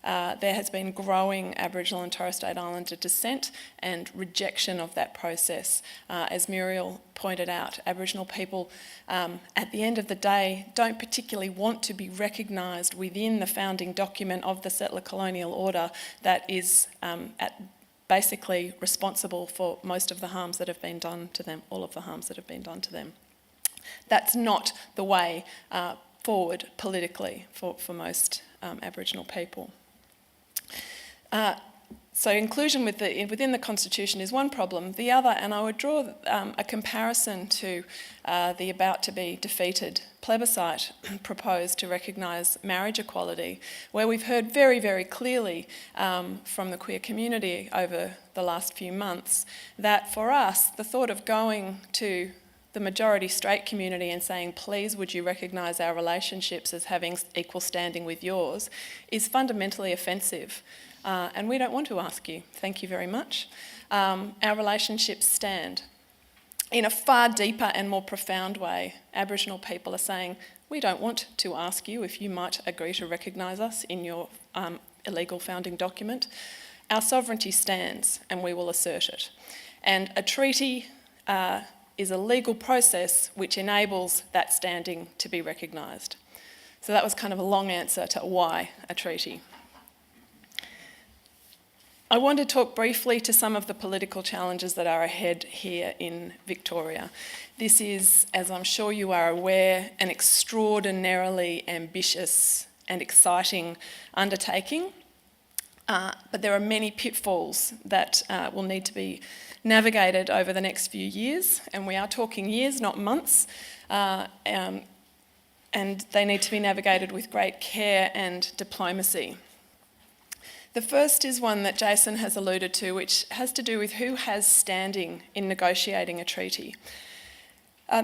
There has been growing Aboriginal and Torres Strait Islander dissent and rejection of that process. As Muriel pointed out, Aboriginal people at the end of the day don't particularly want to be recognised within the founding document of the settler colonial order that is basically responsible for most of the harms that have been done to them, all of the harms that have been done to them. That's not the way forward politically for most Aboriginal people. So inclusion within the Constitution is one problem. The other, and I would draw a comparison to the about-to-be defeated plebiscite proposed to recognise marriage equality, where we've heard very, very clearly from the queer community over the last few months that for us, the thought of going to the majority straight community and saying, please would you recognise our relationships as having equal standing with yours, is fundamentally offensive. And we don't want to ask you, thank you very much. Our relationships stand. In a far deeper and more profound way, Aboriginal people are saying, we don't want to ask you if you might agree to recognise us in your illegal founding document. Our sovereignty stands and we will assert it. And a treaty is a legal process which enables that standing to be recognised. So that was kind of a long answer to why a treaty. I want to talk briefly to some of the political challenges that are ahead here in Victoria. This is, as I'm sure you are aware, an extraordinarily ambitious and exciting undertaking, but there are many pitfalls that will need to be navigated over the next few years, and we are talking years, not months, and they need to be navigated with great care and diplomacy. The first is one that Jason has alluded to, which has to do with who has standing in negotiating a treaty.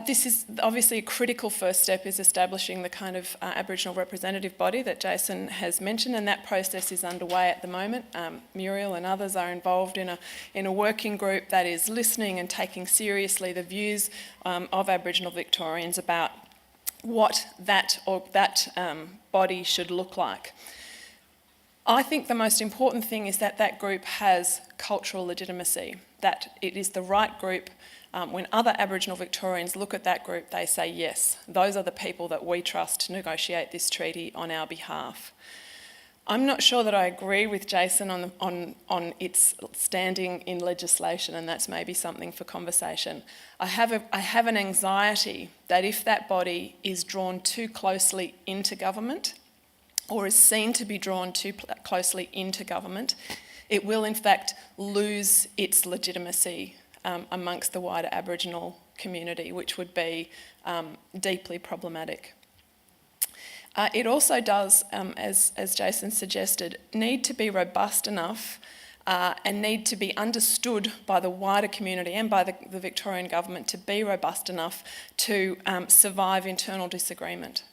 This is obviously a critical first step, is establishing the kind of Aboriginal representative body that Jason has mentioned, and that process is underway at the moment. Muriel and others are involved in a working group that is listening and taking seriously the views of Aboriginal Victorians about what that body should look like. I think the most important thing is that that group has cultural legitimacy, that it is the right group. When other Aboriginal Victorians look at that group, they say, yes, those are the people that we trust to negotiate this treaty on our behalf. I'm not sure that I agree with Jason on its standing in legislation, and that's maybe something for conversation. I have an anxiety that if that body is drawn too closely into government, or is seen to be drawn too closely into government, it will in fact lose its legitimacy amongst the wider Aboriginal community, which would be deeply problematic. It also does, as Jason suggested, need to be robust enough and need to be understood by the wider community and by the Victorian government to be robust enough to survive internal disagreement.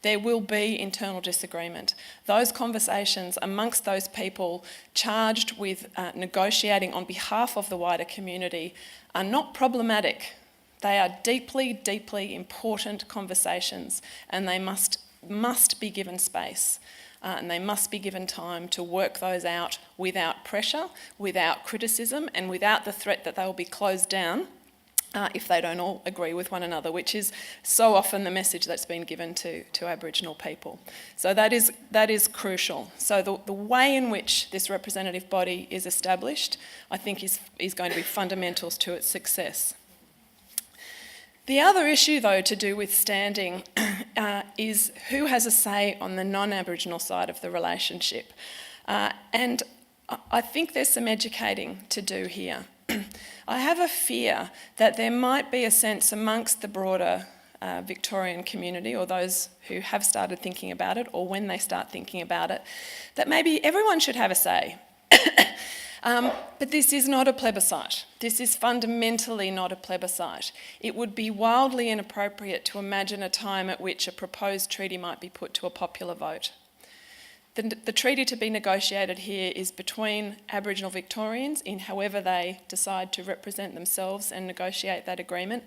There will be internal disagreement. Those conversations amongst those people charged with negotiating on behalf of the wider community are not problematic. They are deeply, deeply important conversations, and they must be given space. And they must be given time to work those out without pressure, without criticism, and without the threat that they will be closed down if they don't all agree with one another, which is so often the message that's been given to Aboriginal people. So that is crucial. So the way in which this representative body is established, I think is going to be fundamental to its success. The other issue, though, to do with standing is who has a say on the non-Aboriginal side of the relationship. And I think there's some educating to do here. I have a fear that there might be a sense amongst the broader Victorian community, or those who have started thinking about it, or when they start thinking about it, that maybe everyone should have a say. But this is not a plebiscite. This is fundamentally not a plebiscite. It would be wildly inappropriate to imagine a time at which a proposed treaty might be put to a popular vote. The treaty to be negotiated here is between Aboriginal Victorians in however they decide to represent themselves and negotiate that agreement,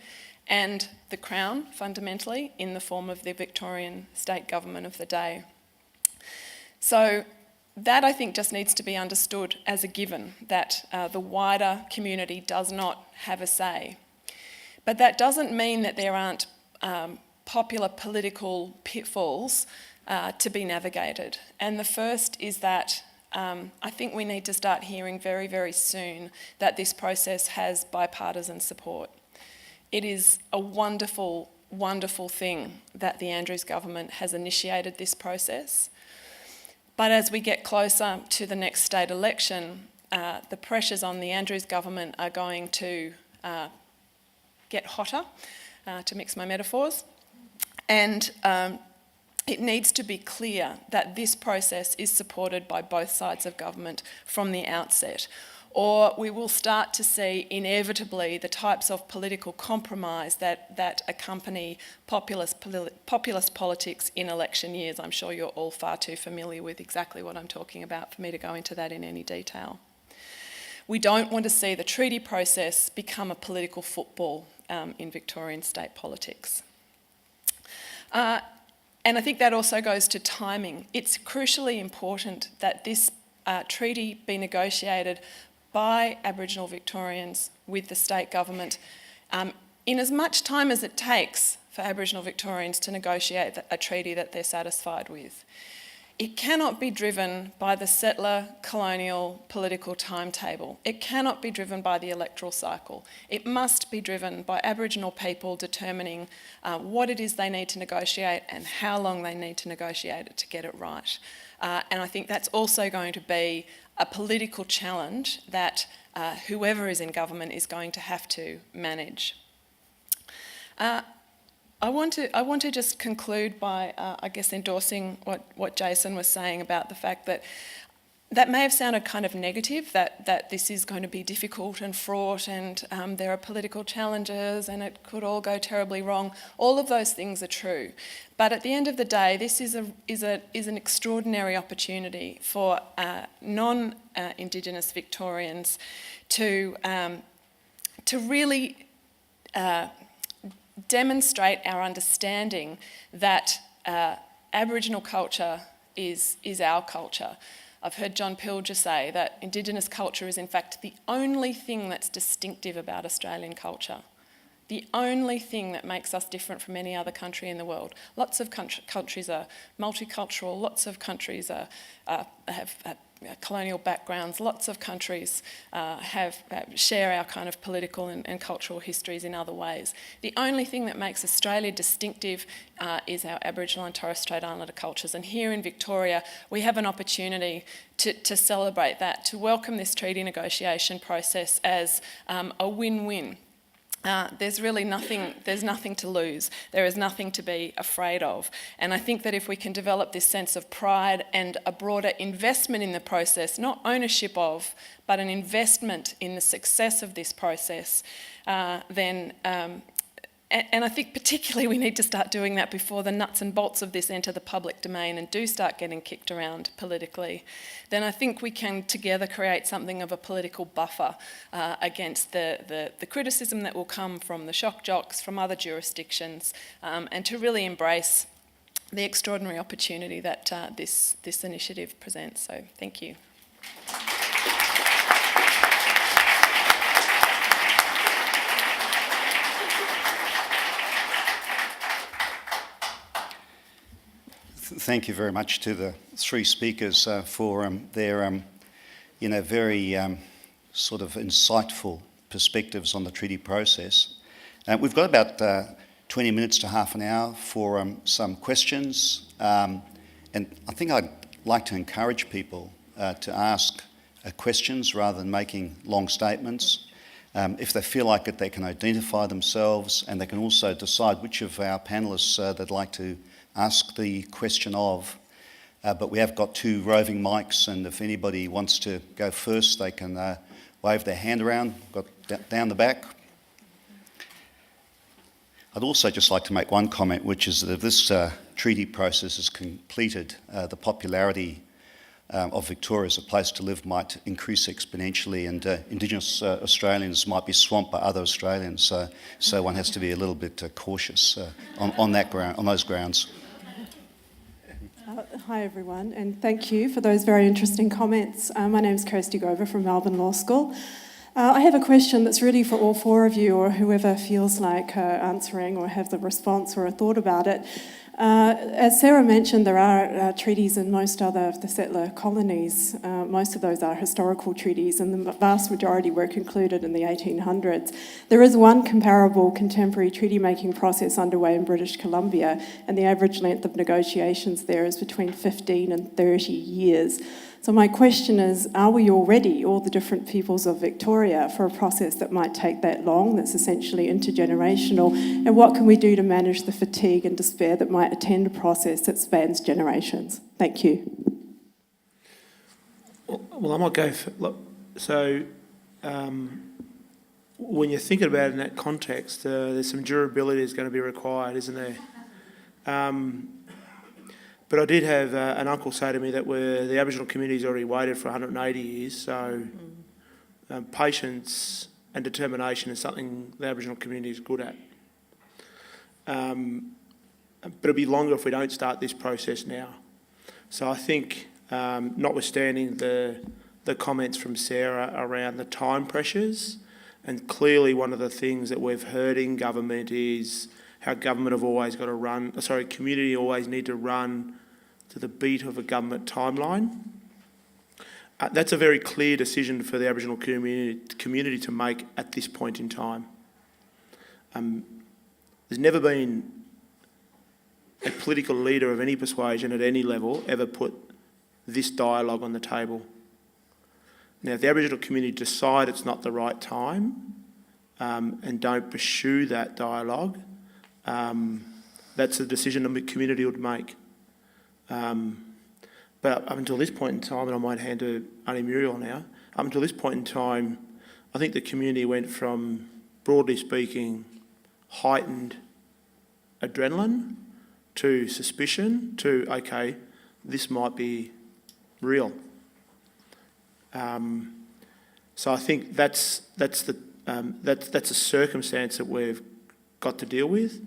and the Crown, fundamentally, in the form of the Victorian state government of the day. So that, I think, just needs to be understood as a given, that the wider community does not have a say. But that doesn't mean that there aren't popular political pitfalls to be navigated. And the first is that I think we need to start hearing very, very soon that this process has bipartisan support. It is a wonderful, wonderful thing that the Andrews government has initiated this process. But as we get closer to the next state election, the pressures on the Andrews government are going to get hotter, to mix my metaphors. And it needs to be clear that this process is supported by both sides of government from the outset, or we will start to see inevitably the types of political compromise that accompany populist politics in election years. I'm sure you're all far too familiar with exactly what I'm talking about for me to go into that in any detail. We don't want to see the treaty process become a political football in Victorian state politics. And I think that also goes to timing. It's crucially important that this treaty be negotiated by Aboriginal Victorians with the state government in as much time as it takes for Aboriginal Victorians to negotiate a treaty that they're satisfied with. It cannot be driven by the settler colonial political timetable. It cannot be driven by the electoral cycle. It must be driven by Aboriginal people determining what it is they need to negotiate and how long they need to negotiate it to get it right. And I think that's also going to be a political challenge that whoever is in government is going to have to manage. I want to just conclude by, I guess, endorsing what Jason was saying about the fact that may have sounded kind of negative, that this is going to be difficult and fraught and there are political challenges and it could all go terribly wrong. All of those things are true. But at the end of the day, this is an extraordinary opportunity for non-Indigenous Victorians to really demonstrate our understanding that Aboriginal culture is our culture. I've heard John Podger say that Indigenous culture is in fact the only thing that's distinctive about Australian culture. The only thing that makes us different from any other country in the world. Lots of countries are multicultural, lots of countries have colonial backgrounds, lots of countries share our kind of political and cultural histories in other ways. The only thing that makes Australia distinctive is our Aboriginal and Torres Strait Islander cultures. And here in Victoria, we have an opportunity to celebrate that, to welcome this treaty negotiation process as a win-win. There's nothing to lose. There is nothing to be afraid of. And I think that if we can develop this sense of pride and a broader investment in the process, not ownership of, but an investment in the success of this process, then I think particularly we need to start doing that before the nuts and bolts of this enter the public domain and do start getting kicked around politically. Then I think we can together create something of a political buffer against the criticism that will come from the shock jocks, from other jurisdictions, and to really embrace the extraordinary opportunity that this initiative presents. So thank you. Thank you very much to the three speakers for their, very sort of insightful perspectives on the treaty process. We've got about 20 minutes to half an hour for some questions, and I think I'd like to encourage people to ask questions rather than making long statements. If they feel like it, they can identify themselves, and they can also decide which of our panellists they'd like to ask the question of, but we have got two roving mics, and if anybody wants to go first, they can wave their hand around. Got down the back. I'd also just like to make one comment, which is that if this treaty process is completed, the popularity of Victoria as a place to live might increase exponentially, and Indigenous Australians might be swamped by other Australians. So one has to be a little bit cautious on those grounds. Hi everyone, and thank you for those very interesting comments. My name is Kirsty Grover from Melbourne Law School. I have a question that's really for all four of you, or whoever feels like answering or have the response or a thought about it. As Sarah mentioned, there are treaties in most other of the settler colonies. Most of those are historical treaties, and the vast majority were concluded in the 1800s. There is one comparable contemporary treaty-making process underway in British Columbia, and the average length of negotiations there is between 15 and 30 years. So my question is, are we all ready, all the different peoples of Victoria, for a process that might take that long, that's essentially intergenerational? And what can we do to manage the fatigue and despair that might attend a process that spans generations? Thank you. Well, I might go for, look, so when you're thinking about it in that context, there's some durability that's going to be required, isn't there? But I did have an uncle say to me that the Aboriginal community's already waited for 180 years, so patience and determination is something the Aboriginal community is good at. But it'll be longer if we don't start this process now. So I think, notwithstanding the comments from Sarah around the time pressures, and clearly one of the things that we've heard in government is how government have always got to run, community always need to run to the beat of a government timeline. That's a very clear decision for the Aboriginal community to make at this point in time. There's never been a political leader of any persuasion at any level ever put this dialogue on the table. Now, if the Aboriginal community decide it's not the right time and don't pursue that dialogue, that's a decision the community would make. But up until this point in time, and I might hand to Aunty Muriel now, up until this point in time, I think the community went from, broadly speaking, heightened adrenaline to suspicion to, okay, this might be real. So I think that's a circumstance that we've got to deal with.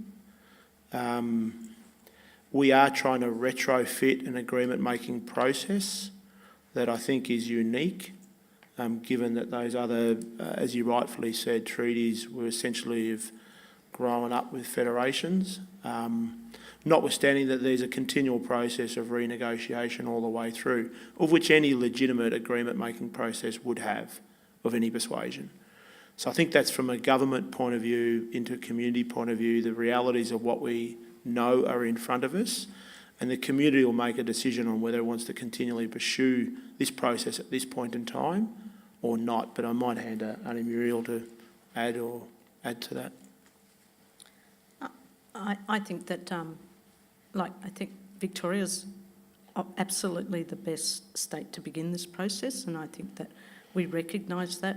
We are trying to retrofit an agreement-making process that I think is unique, given that those other, as you rightfully said, treaties were essentially have grown up with federations, notwithstanding that there's a continual process of renegotiation all the way through, of which any legitimate agreement-making process would have, of any persuasion. So I think that's from a government point of view, into a community point of view, the realities of what we know are in front of us, and the community will make a decision on whether it wants to continually pursue this process at this point in time or not. But I might hand to Aunty Muriel to add to that. I think that, I think Victoria's absolutely the best state to begin this process, and I think that we recognise that.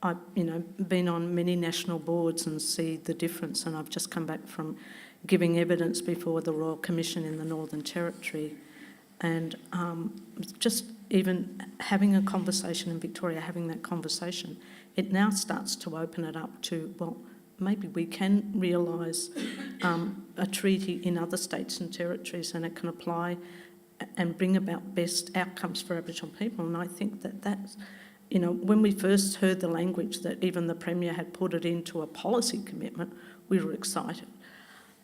I've been on many national boards and see the difference, and I've just come back from giving evidence before the Royal Commission in the Northern Territory, and just even having a conversation in Victoria, having that conversation, it now starts to open it up to, well, maybe we can realise a treaty in other states and territories, and it can apply and bring about best outcomes for Aboriginal people. And I think that that's, when we first heard the language that even the Premier had put it into a policy commitment, we were excited.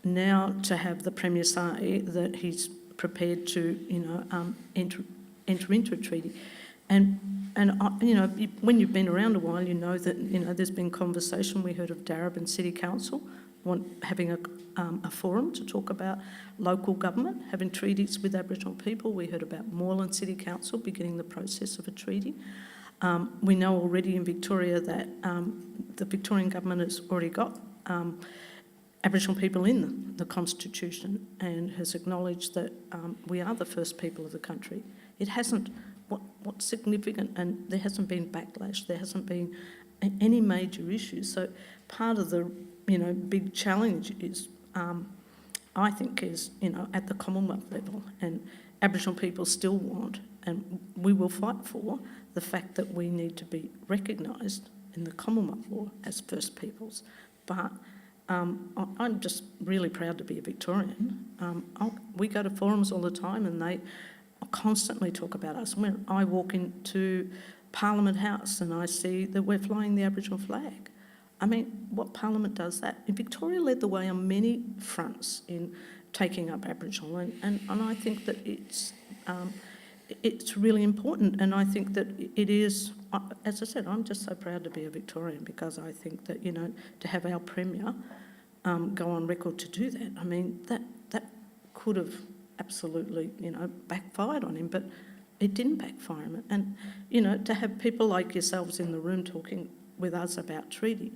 Now to have the Premier say that he's prepared to, enter into a treaty, and when you've been around a while, you know that there's been conversation. We heard of Darebin City Council having a forum to talk about local government having treaties with Aboriginal people. We heard about Moreland City Council beginning the process of a treaty. We know already in Victoria that the Victorian government has already got Aboriginal people in the Constitution and has acknowledged that we are the first people of the country. It hasn't, what's significant, and there hasn't been backlash, there hasn't been any major issues. So part of the big challenge is, I think, is at the Commonwealth level, and Aboriginal people still want, and we will fight for, the fact that we need to be recognised in the Commonwealth law as First Peoples. But I'm just really proud to be a Victorian. We go to forums all the time and they constantly talk about us. When I walk into Parliament House and I see that we're flying the Aboriginal flag, I mean, what Parliament does that? And Victoria led the way on many fronts in taking up Aboriginal, and I think that it's really important, and I think that it is, as I said, I'm just so proud to be a Victorian, because I think that, you know, to have our Premier go on record to do that, I mean, that could have absolutely, you know, backfired on him, but it didn't backfire him. And, you know, to have people like yourselves in the room talking with us about treaty,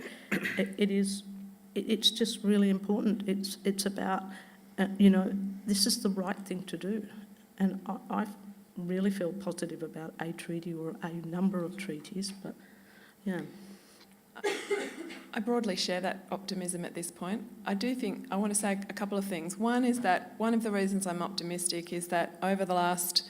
it's just really important. It's about, you know, this is the right thing to do. And I really feel positive about a treaty or a number of treaties, but, yeah. I broadly share that optimism at this point. I want to say a couple of things. One is that one of the reasons I'm optimistic is that over the last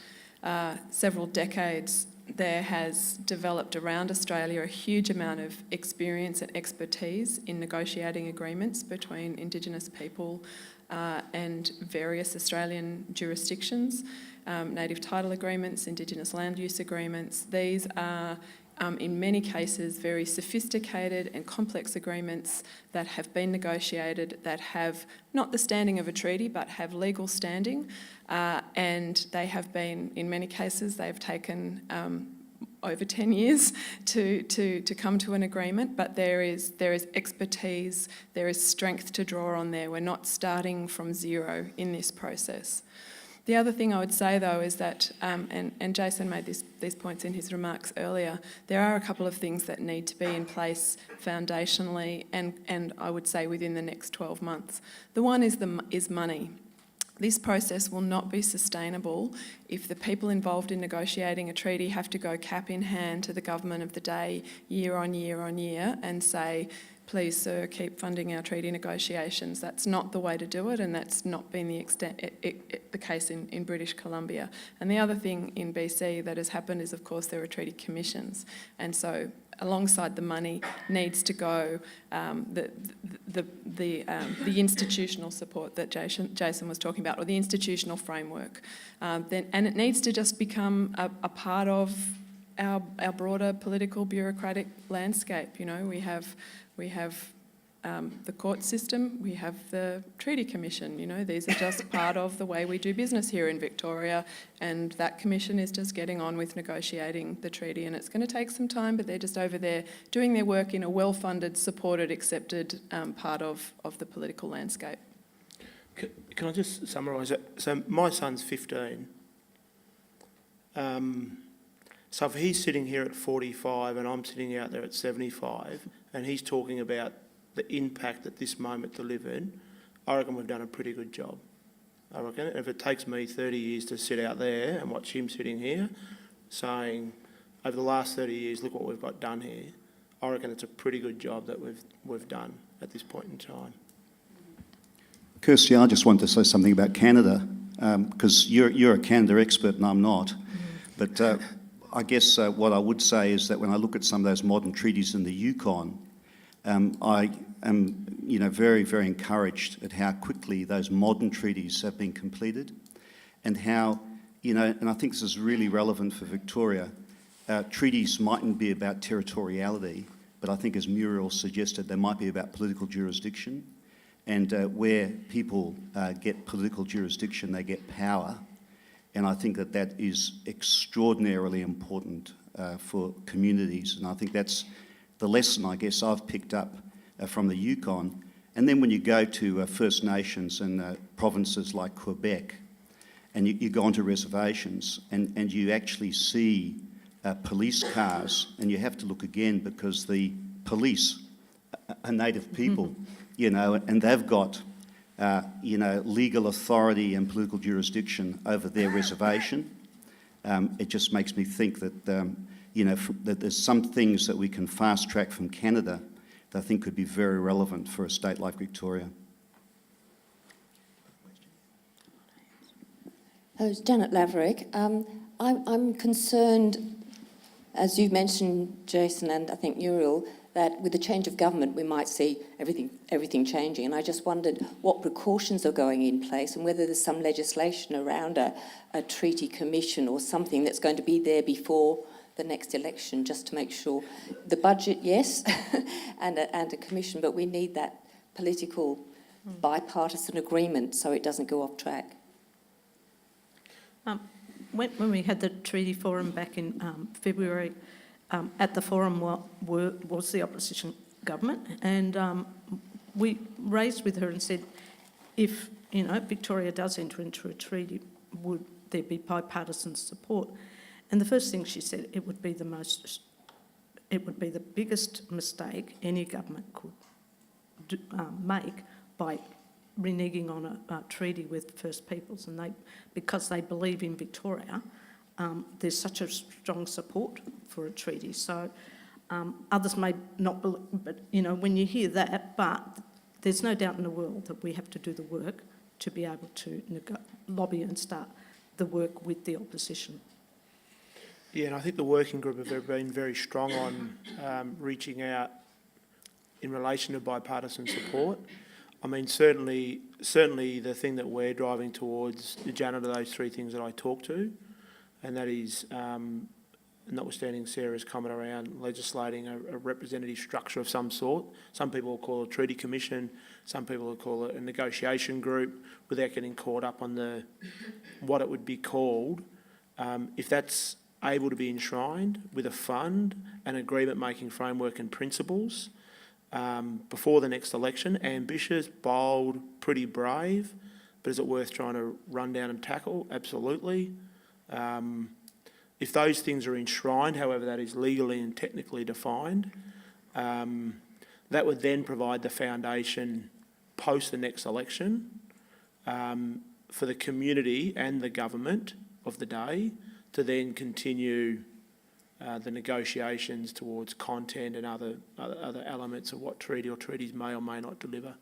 several decades, there has developed around Australia a huge amount of experience and expertise in negotiating agreements between Indigenous people and various Australian jurisdictions, native title agreements, Indigenous land use agreements. These are in many cases very sophisticated and complex agreements that have been negotiated, that have not the standing of a treaty but have legal standing, and they have been, in many cases, they've taken over 10 years to come to an agreement, but there is expertise, there is strength to draw on there. We're not starting from zero in this process. The other thing I would say, though, is that, and Jason made these points in his remarks earlier, there are a couple of things that need to be in place foundationally and I would say within the next 12 months. The one is money. This process will not be sustainable if the people involved in negotiating a treaty have to go cap in hand to the government of the day year on year on year and say, please, sir, keep funding our treaty negotiations. That's not the way to do it, and that's not been the case in British Columbia. And the other thing in BC that has happened is, of course, there are treaty commissions. And so alongside the money needs to go the institutional support that Jason was talking about, or the institutional framework. And it needs to just become a part of our broader political bureaucratic landscape. You know, we have the court system, we have the Treaty Commission, you know, these are just part of the way we do business here in Victoria, and that commission is just getting on with negotiating the treaty, and it's going to take some time, but they're just over there doing their work in a well-funded, supported, accepted part of the political landscape. Can I just summarise that? So my son's 15. So if he's sitting here at 45 and I'm sitting out there at 75 and he's talking about the impact that this moment delivered, I reckon we've done a pretty good job. I reckon if it takes me 30 years to sit out there and watch him sitting here saying, over the last 30 years, look what we've got done here, I reckon it's a pretty good job that we've done at this point in time. Kirsty, I just wanted to say something about Canada, because you're a Canada expert and I'm not. But I guess what I would say is that when I look at some of those modern treaties in the Yukon, I am, you know, very, very encouraged at how quickly those modern treaties have been completed, and how, you know, and I think this is really relevant for Victoria. Treaties mightn't be about territoriality, but I think, as Muriel suggested, they might be about political jurisdiction, and where people get political jurisdiction, they get power. And I think that is extraordinarily important for communities. And I think that's the lesson, I guess, I've picked up from the Yukon. And then when you go to First Nations and provinces like Quebec, and you go onto reservations, and you actually see police cars, and you have to look again because the police are native people, you know, and they've got you know, legal authority and political jurisdiction over their reservation. It just makes me think that, you know, that there's some things that we can fast track from Canada that I think could be very relevant for a state like Victoria. It's Janet Laverick. I'm concerned, as you mentioned, Jason, and I think Muriel, that with the change of government we might see everything changing, and I just wondered what precautions are going in place and whether there's some legislation around a treaty commission or something that's going to be there before the next election, just to make sure. The budget, yes, and a commission, but we need that political bipartisan agreement so it doesn't go off track? When we had the treaty forum back in February, at the forum was the opposition government, and we raised with her and said, if Victoria does enter into a treaty, would there be bipartisan support? And the first thing she said, it would be the biggest mistake any government could make by reneging on a treaty with First Peoples, and because they believe in Victoria, there's such a strong support for a treaty. So others may not believe, but when you hear that, but there's no doubt in the world that we have to do the work to be able to lobby and start the work with the opposition. Yeah, and I think the working group have been very strong on reaching out in relation to bipartisan support. I mean, certainly the thing that we're driving towards, Janet, are those three things that I talked to, and that is, notwithstanding Sarah's comment around legislating a representative structure of some sort. Some people will call it a treaty commission, some people will call it a negotiation group, without getting caught up on what it would be called. If that's able to be enshrined with a fund, an agreement-making framework and principles, before the next election, ambitious, bold, pretty brave, but is it worth trying to run down and tackle? Absolutely. If those things are enshrined, however that is legally and technically defined, that would then provide the foundation post the next election for the community and the government of the day to then continue the negotiations towards content and other elements of what treaty or treaties may or may not deliver.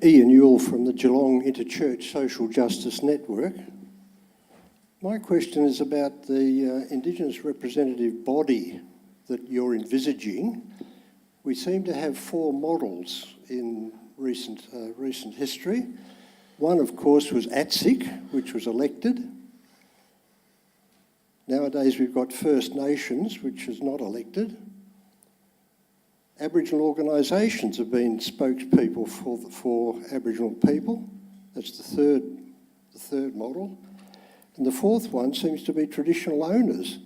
Ian Yule from the Geelong Interchurch Social Justice Network. My question is about the Indigenous representative body that you're envisaging. We seem to have four models in recent history. One, of course, was ATSIC, which was elected. Nowadays we've got First Nations, which is not elected. Aboriginal organisations have been spokespeople for Aboriginal people. That's the third model. And the fourth one seems to be traditional owners,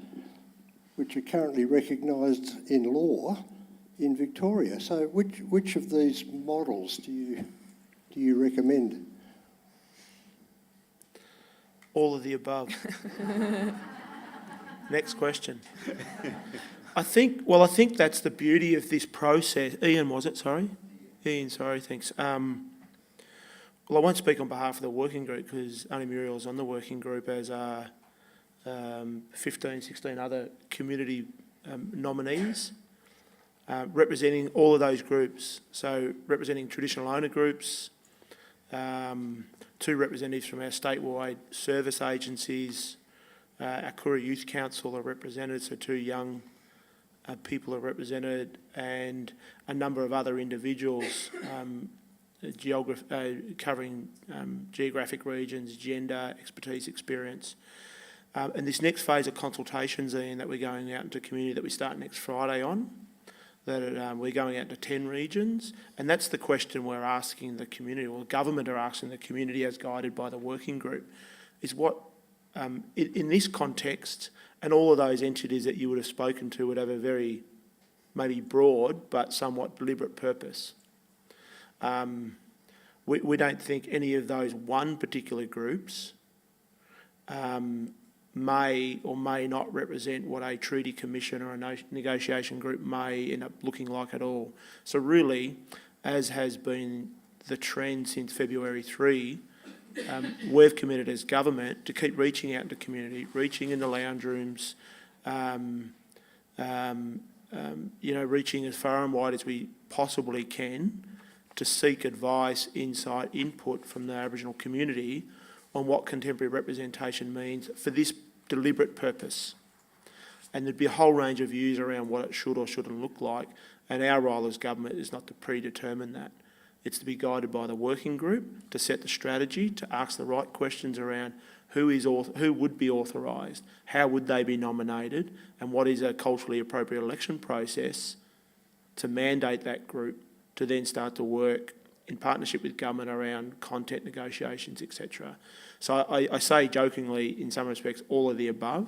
which are currently recognised in law in Victoria. So which of these models do you recommend? All of the above. Next question. I think that's the beauty of this process. Ian, was it? Sorry? Ian, sorry, thanks. Well, I won't speak on behalf of the working group because only Muriel is on the working group, as are 15, 16 other community nominees representing all of those groups. So representing traditional owner groups, 2 representatives from our statewide service agencies, our Kura Youth Council are represented, so 2 young people are represented, and a number of other individuals covering geographic regions, gender, expertise, experience. And this next phase of consultations, Ian, that we're going out into community that we start next Friday on, that we're going out to 10 regions, and that's the question we're asking the community, or the government are asking the community as guided by the working group, is what, in this context, and all of those entities that you would have spoken to would have a very maybe broad but somewhat deliberate purpose. We don't think any of those one particular groups may or may not represent what a treaty commission or a negotiation group may end up looking like at all. So really, as has been the trend since February 3, we've committed as government to keep reaching out to community, reaching into lounge rooms, reaching as far and wide as we possibly can to seek advice, insight, input from the Aboriginal community on what contemporary representation means for this deliberate purpose. And there'd be a whole range of views around what it should or shouldn't look like, and our role as government is not to predetermine that. It's to be guided by the working group, to set the strategy, to ask the right questions around who would be authorised, how would they be nominated, and what is a culturally appropriate election process to mandate that group to then start to work in partnership with government around content negotiations, etc. So I say jokingly, in some respects, all of the above.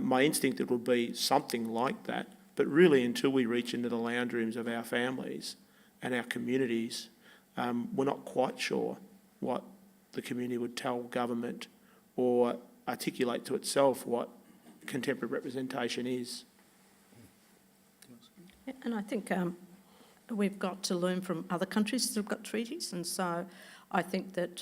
My instinct it would be something like that, but really until we reach into the lounge rooms of our families and our communities, we're not quite sure what the community would tell government or articulate to itself what contemporary representation is. And I think we've got to learn from other countries that have got treaties, and so I think that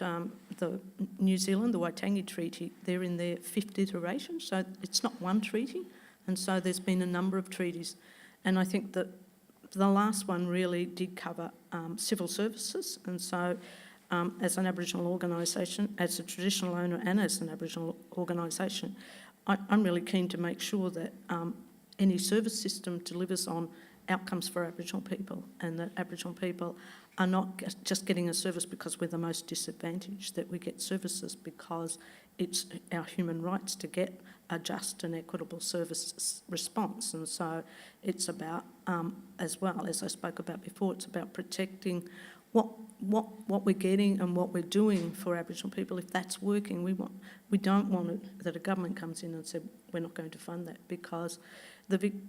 the New Zealand, the Waitangi Treaty, they're in their 5th iteration, so it's not one treaty, and so there's been a number of treaties. And I think that the last one really did cover civil services, and so as an Aboriginal organisation, as a traditional owner and as an Aboriginal organisation, I'm really keen to make sure that any service system delivers on outcomes for Aboriginal people, and that Aboriginal people are not just getting a service because we're the most disadvantaged, that we get services because it's our human rights to get a just and equitable service response. And so it's about, as well, as I spoke about before, it's about protecting what we're getting and what we're doing for Aboriginal people. If that's working, we don't want it that a government comes in and says we're not going to fund that, because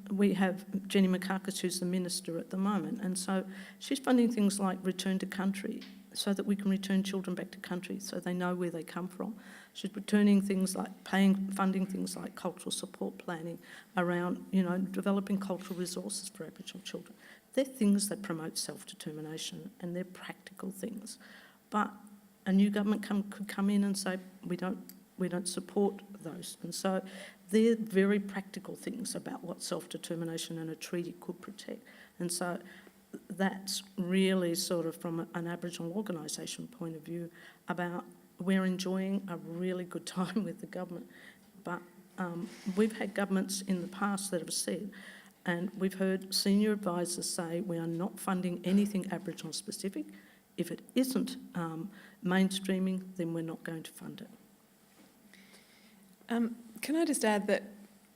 we have Jenny Mikakis, who's the minister at the moment, and so she's funding things like return to country, so that we can return children back to country so they know where they come from. She's returning things like funding things like cultural support planning around, developing cultural resources for Aboriginal children. They're things that promote self-determination, and they're practical things. But a new government could come in and say, we don't support those. And so they're very practical things about what self-determination and a treaty could protect. And so that's really sort of from an Aboriginal organisation point of view about we're enjoying a really good time with the government. But we've had governments in the past that have said, and we've heard senior advisors say, we are not funding anything Aboriginal specific. If it isn't mainstreaming, then we're not going to fund it. Can I just add that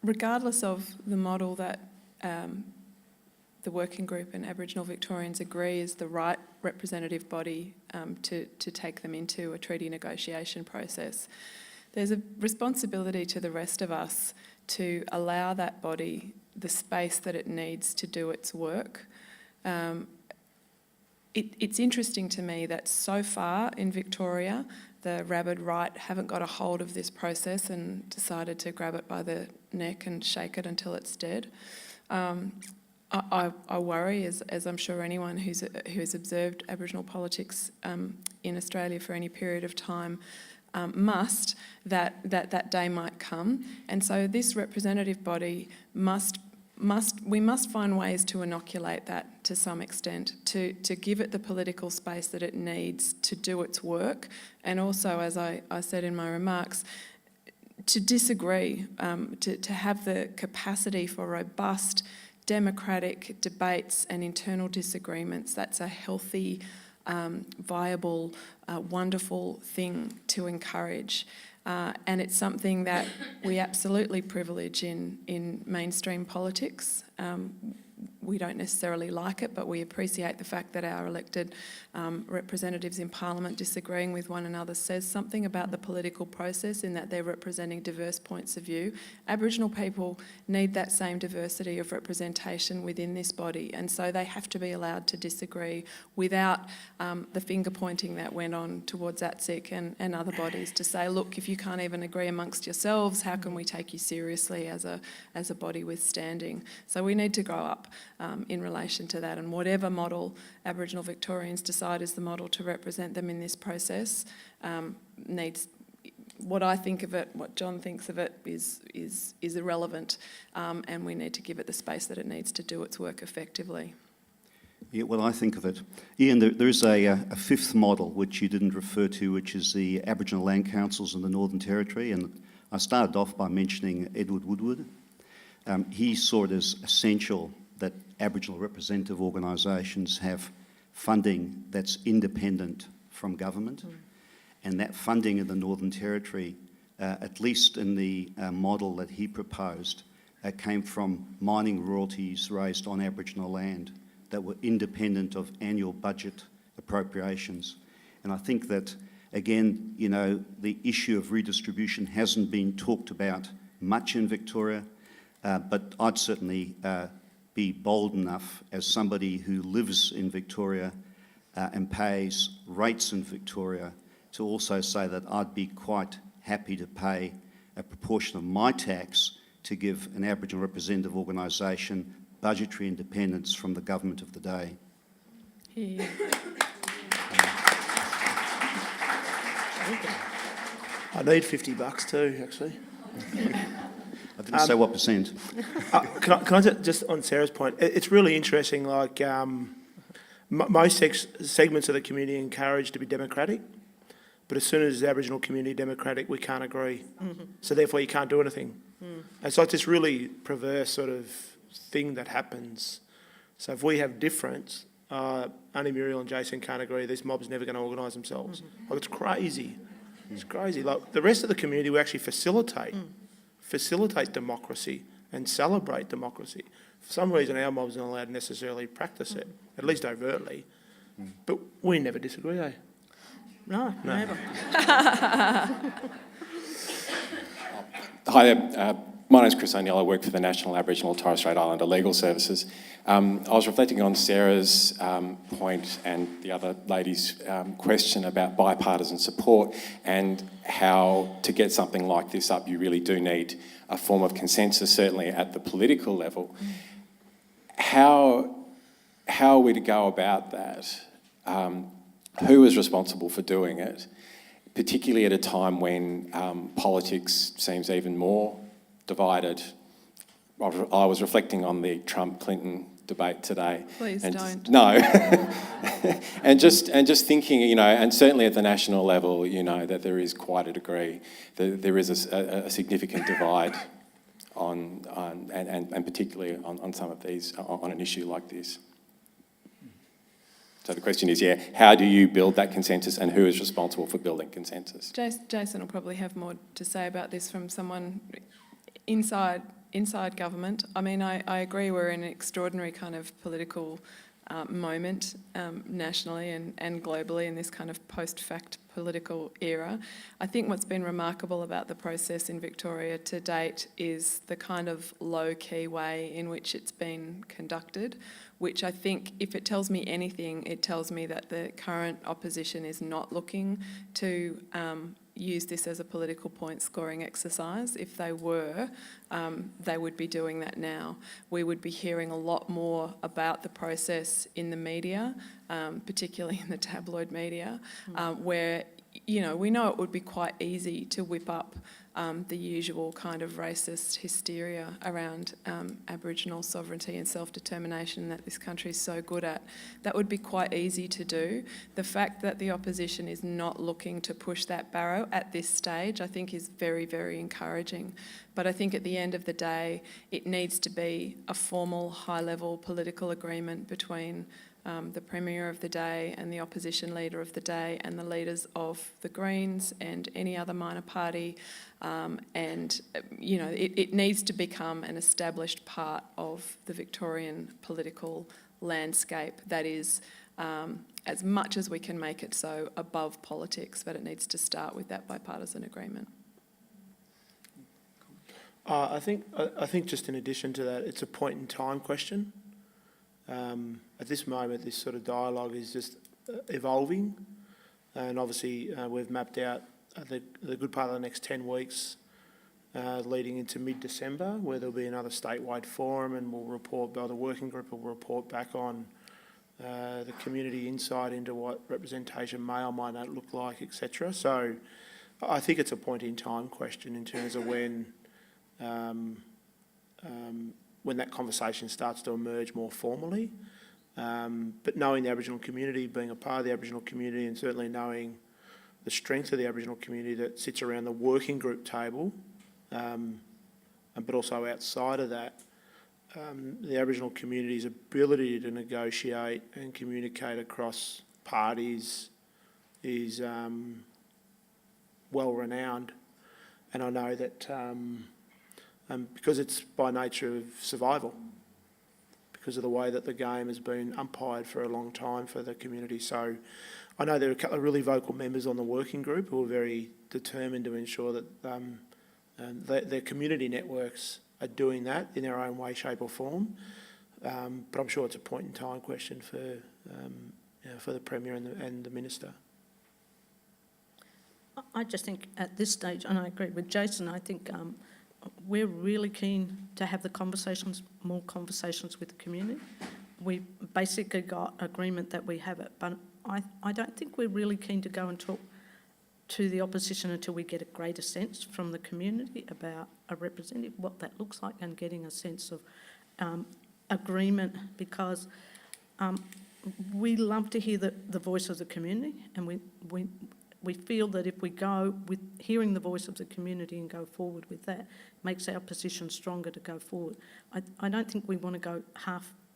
regardless of the model that the working group and Aboriginal Victorians agree is the right representative body to take them into a treaty negotiation process, there's a responsibility to the rest of us to allow that body the space that it needs to do its work. It's interesting to me that so far in Victoria, the rabid right haven't got a hold of this process and decided to grab it by the neck and shake it until it's dead. I worry, as I'm sure anyone who's observed Aboriginal politics in Australia for any period of time must, that day might come. And so this representative body we must find ways to inoculate that to some extent, to give it the political space that it needs to do its work, and also, as I said in my remarks, to disagree, to have the capacity for robust democratic debates and internal disagreements. That's a healthy, viable, wonderful thing to encourage. And it's something that we absolutely privilege in mainstream politics. We don't necessarily like it, but we appreciate the fact that our elected representatives in Parliament disagreeing with one another says something about the political process in that they're representing diverse points of view. Aboriginal people need that same diversity of representation within this body, and so they have to be allowed to disagree without the finger pointing that went on towards ATSIC and other bodies to say, look, if you can't even agree amongst yourselves, how can we take you seriously as a body with standing? So we need to grow up in relation to that, and whatever model Aboriginal Victorians decide is the model to represent them in this process needs, what I think of it, what John thinks of it is irrelevant, and we need to give it the space that it needs to do its work effectively. Yeah, well, I think of it. Ian, there is a fifth model which you didn't refer to, which is the Aboriginal Land Councils in the Northern Territory, and I started off by mentioning Edward Woodward. He saw it as essential that Aboriginal representative organisations have funding that's independent from government, and that funding in the Northern Territory, at least in the model that he proposed, came from mining royalties raised on Aboriginal land. that were independent of annual budget appropriations. And I think that, again, you know, the issue of redistribution hasn't been talked about much in Victoria, but I'd certainly be bold enough as somebody who lives in Victoria and pays rates in Victoria to also say that I'd be quite happy to pay a proportion of my tax to give an Aboriginal representative organisation budgetary independence from the government of the day. Yeah. I need $50 too, actually. I didn't say what percent. Can I just on Sarah's point, it's really interesting, like most segments of the community are encouraged to be democratic, but as soon as the Aboriginal community democratic, we can't agree. So therefore you can't do anything. And so it's this really perverse sort of thing that happens. So if we have difference, only Muriel and Jason can't agree, this mob's never going to organise themselves. Like, it's crazy. It's crazy. Like, the rest of the community will actually facilitate democracy and celebrate democracy. For some reason, our mob's not allowed to necessarily practice it, at least overtly. But we never disagree, eh? No, never. Hi there. My name's Chris O'Neill. I work for the National Aboriginal and Torres Strait Islander Legal Services. I was reflecting on Sarah's point and the other lady's question about bipartisan support and how to get something like this up you really do need a form of consensus, certainly at the political level. How are we to go about that? Who is responsible for doing it, particularly at a time when politics seems even more divided? I was reflecting on the Trump-Clinton debate today. Please don't. No. and just thinking, you know, and certainly at the national level, you know, that there is quite a degree, there is a significant divide on and particularly on some of these, on an issue like this. So the question is, how do you build that consensus and who is responsible for building consensus? Jason will probably have more to say about this from someone inside government. I mean, I agree we're in an extraordinary kind of political moment nationally and globally in this kind of post-fact political era. I think what's been remarkable about the process in Victoria to date is the kind of low-key way in which it's been conducted, which I think, if it tells me anything, it tells me that the current opposition is not looking to use this as a political point-scoring exercise. If they were, they would be doing that now. We would be hearing a lot more about the process in the media, particularly in the tabloid media, where, you know, we know it would be quite easy to whip up the usual kind of racist hysteria around Aboriginal sovereignty and self-determination that this country is so good at. That would be quite easy to do. The fact that the opposition is not looking to push that barrow at this stage, I think, is very, very encouraging. But I think at the end of the day, it needs to be a formal, high-level political agreement between the Premier of the day and the opposition leader of the day and the leaders of the Greens and any other minor party. And, you know, it needs to become an established part of the Victorian political landscape that is, as much as we can make it so, above politics, but it needs to start with that bipartisan agreement. I think just in addition to that, it's a point in time question. At this moment, this sort of dialogue is just evolving, and obviously we've mapped out the good part of the next 10 weeks leading into mid-December, where there'll be another statewide forum, and the working group will report back on the community insight into what representation may or may not look like, etc. So I think it's a point in time question in terms of when that conversation starts to emerge more formally. But knowing the Aboriginal community, being a part of the Aboriginal community, and certainly knowing the strength of the Aboriginal community that sits around the working group table, but also outside of that, the Aboriginal community's ability to negotiate and communicate across parties is well renowned. And I know that because it's by nature of survival, because of the way that the game has been umpired for a long time for the community. So I know there are a couple of really vocal members on the working group who are very determined to ensure that their community networks are doing that in their own way, shape or form. But I'm sure it's a point in time question for the Premier and the Minister. I just think at this stage, and I agree with Jason, I think we're really keen to have more conversations with the community. We've basically got agreement that we have it, but I don't think we're really keen to go and talk to the opposition until we get a greater sense from the community about a representative, what that looks like, and getting a sense of agreement, because we love to hear the voice of the community, and we feel that if we go with hearing the voice of the community and go forward with that, makes our position stronger to go forward. I don't think we want to go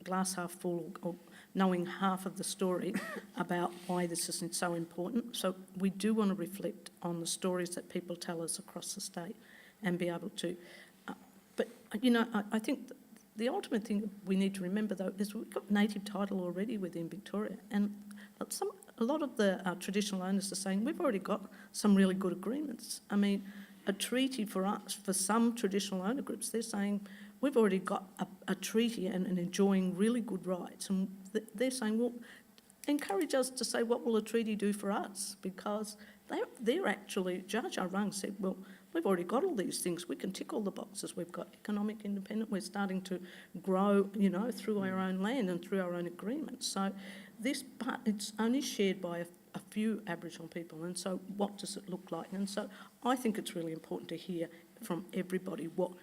glass half full or knowing half of the story about why this isn't so important. So we do want to reflect on the stories that people tell us across the state and be able to. But, you know, I think the ultimate thing we need to remember, though, is we've got native title already within Victoria, and a lot of the traditional owners are saying we've already got some really good agreements. I mean, a treaty for us, for some traditional owner groups, they're saying we've already got a treaty and enjoying really good rights. And they're saying, well, encourage us to say, what will a treaty do for us? Because they're actually, Judge Arung said, well, we've already got all these things. We can tick all the boxes. We've got economic independence. We're starting to grow, you know, through our own land and through our own agreements. So this part, it's only shared by a few Aboriginal people. And so what does it look like? And so I think it's really important to hear from everybody what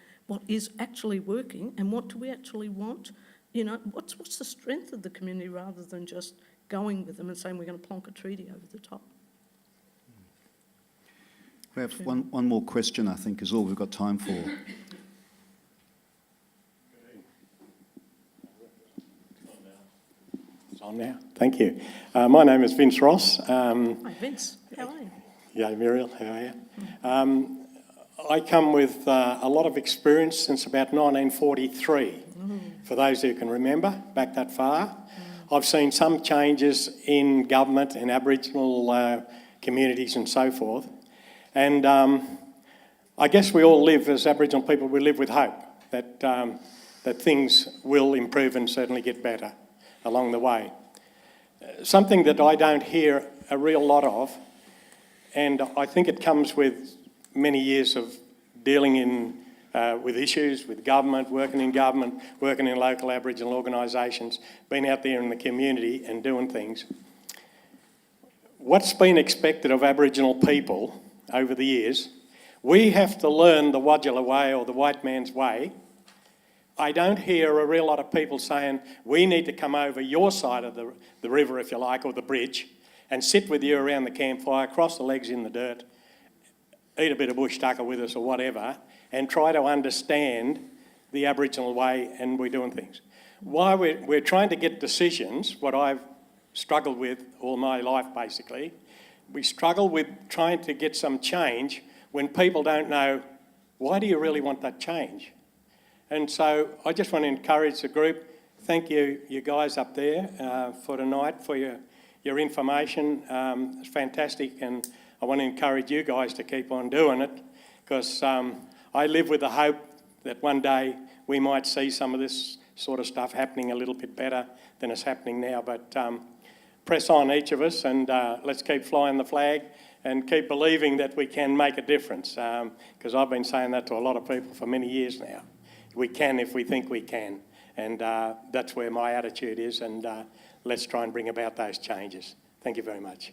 is actually working and what do we actually want. You know, what's the strength of the community rather than just going with them and saying we're going to plonk a treaty over the top. We have one more question, I think, is all we've got time for. It's on now. Thank you. My name is Vince Ross. Hi, Vince. How are you? Yeah, Muriel, how are you? I come with a lot of experience since about 1943. For those who can remember, back that far. I've seen some changes in government and Aboriginal communities and so forth. And I guess we all live, as Aboriginal people, we live with hope that things will improve and certainly get better along the way. Something that I don't hear a real lot of, and I think it comes with many years of dealing with issues, with government, working in local Aboriginal organisations, being out there in the community and doing things. What's been expected of Aboriginal people over the years, we have to learn the Wurundjeri way or the white man's way. I don't hear a real lot of people saying, we need to come over your side of the river, if you like, or the bridge, and sit with you around the campfire, cross the legs in the dirt, eat a bit of bush tucker with us or whatever, and try to understand the Aboriginal way and we're doing things. Why we're trying to get decisions, what I've struggled with all my life basically, we struggle with trying to get some change when people don't know, why do you really want that change? And so I just want to encourage the group, thank you guys up there for tonight, for your information. It's fantastic, and I want to encourage you guys to keep on doing it, because I live with the hope that one day we might see some of this sort of stuff happening a little bit better than it's happening now. But press on, each of us, and let's keep flying the flag and keep believing that we can make a difference, because I've been saying that to a lot of people for many years now. We can if we think we can, and that's where my attitude is, and let's try and bring about those changes. Thank you very much.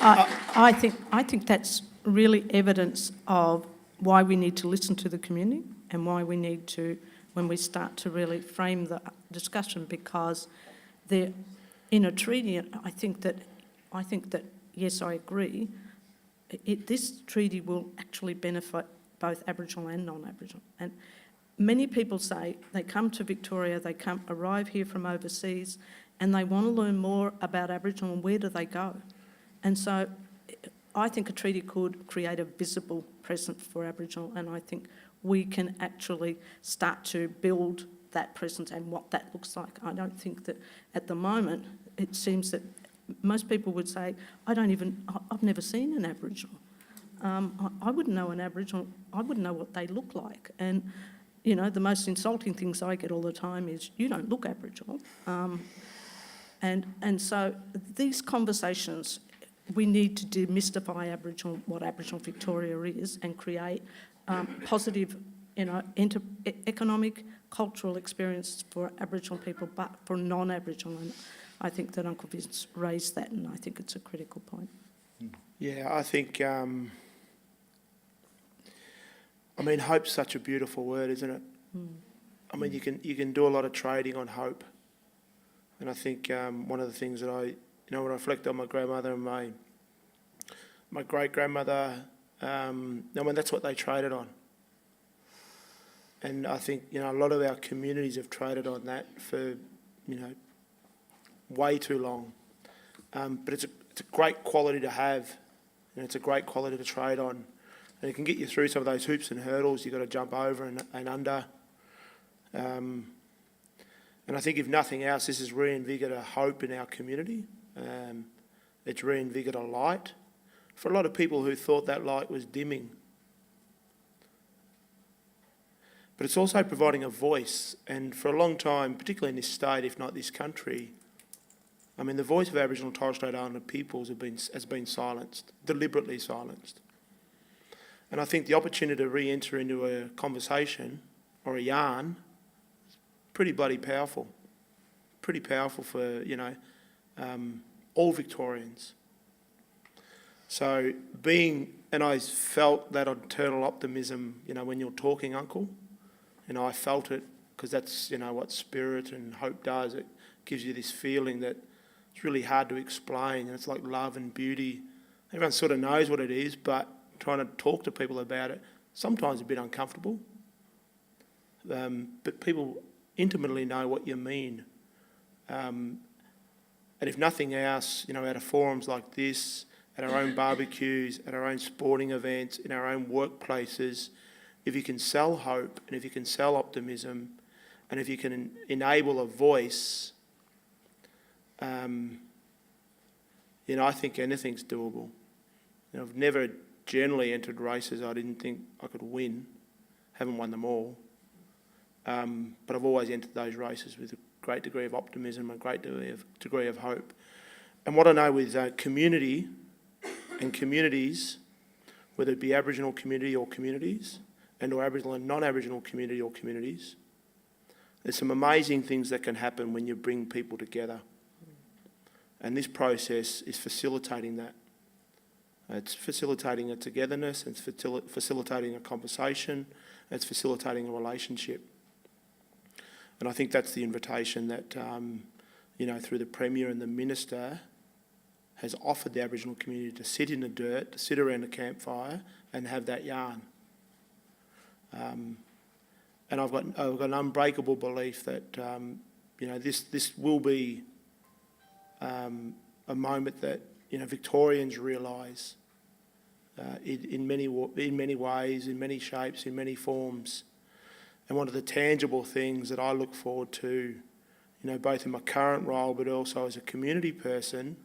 I think that's really evidence of why we need to listen to the community and why we need to, when we start to really frame the discussion, because they're in a treaty. I think that yes, I agree. This treaty will actually benefit both Aboriginal and non-Aboriginal. And many people say they come to Victoria, they arrive here from overseas, and they want to learn more about Aboriginal, and where do they go? And so I think a treaty could create a visible presence for Aboriginal, and I think we can actually start to build that presence and what that looks like. I don't think that at the moment it seems that most people would say, I've never seen an Aboriginal. I wouldn't know an Aboriginal, I wouldn't know what they look like. And, you know, the most insulting things I get all the time is, you don't look Aboriginal. And so these conversations, we need to demystify Aboriginal, what Aboriginal Victoria is, and create positive, you know, economic, cultural experience for Aboriginal people, but for non-Aboriginal. And I think that Uncle Vince raised that, and I think it's a critical point. Yeah, I think, I mean, hope's such a beautiful word, isn't it? I mean, you can do a lot of trading on hope. And I think one of the things that when I reflect on my grandmother and my great-grandmother, I mean, that's what they traded on. And I think, you know, a lot of our communities have traded on that for, you know, way too long. But it's a great quality to have, and it's a great quality to trade on. And it can get you through some of those hoops and hurdles you've got to jump over and under. And I think if nothing else, this has reinvigorated a hope in our community. It's reinvigorated a light for a lot of people who thought that light was dimming. But it's also providing a voice, and for a long time, particularly in this state, if not this country, I mean, the voice of Aboriginal and Torres Strait Islander peoples has been silenced, deliberately silenced. And I think the opportunity to re-enter into a conversation or a yarn is pretty bloody powerful. Pretty powerful for, you know, all Victorians. So and I felt that internal optimism, you know, when you're talking, Uncle. You know, I felt it because that's, you know, what spirit and hope does. It gives you this feeling that it's really hard to explain, and it's like love and beauty. Everyone sort of knows what it is, but trying to talk to people about it, sometimes a bit uncomfortable. But people intimately know what you mean. And if nothing else, you know, at forums like this, at our own barbecues, at our own sporting events, in our own workplaces, if you can sell hope and if you can sell optimism and if you can enable a voice, you know, I think anything's doable. You know, I've never generally entered races I didn't think I could win. Haven't won them all. But I've always entered those races with a great degree of optimism, a great degree of hope. And what I know with community and communities, whether it be Aboriginal community or communities, and or Aboriginal and non-Aboriginal community or communities, there's some amazing things that can happen when you bring people together. And this process is facilitating that. It's facilitating a togetherness, it's facilitating a conversation, it's facilitating a relationship. And I think that's the invitation that, you know, through the Premier and the Minister has offered the Aboriginal community to sit in the dirt, to sit around a campfire and have that yarn. And I've got an unbreakable belief that, you know, this will be a moment that, you know, Victorians realise in many ways, in many shapes, in many forms. And one of the tangible things that I look forward to, you know, both in my current role but also as a community person,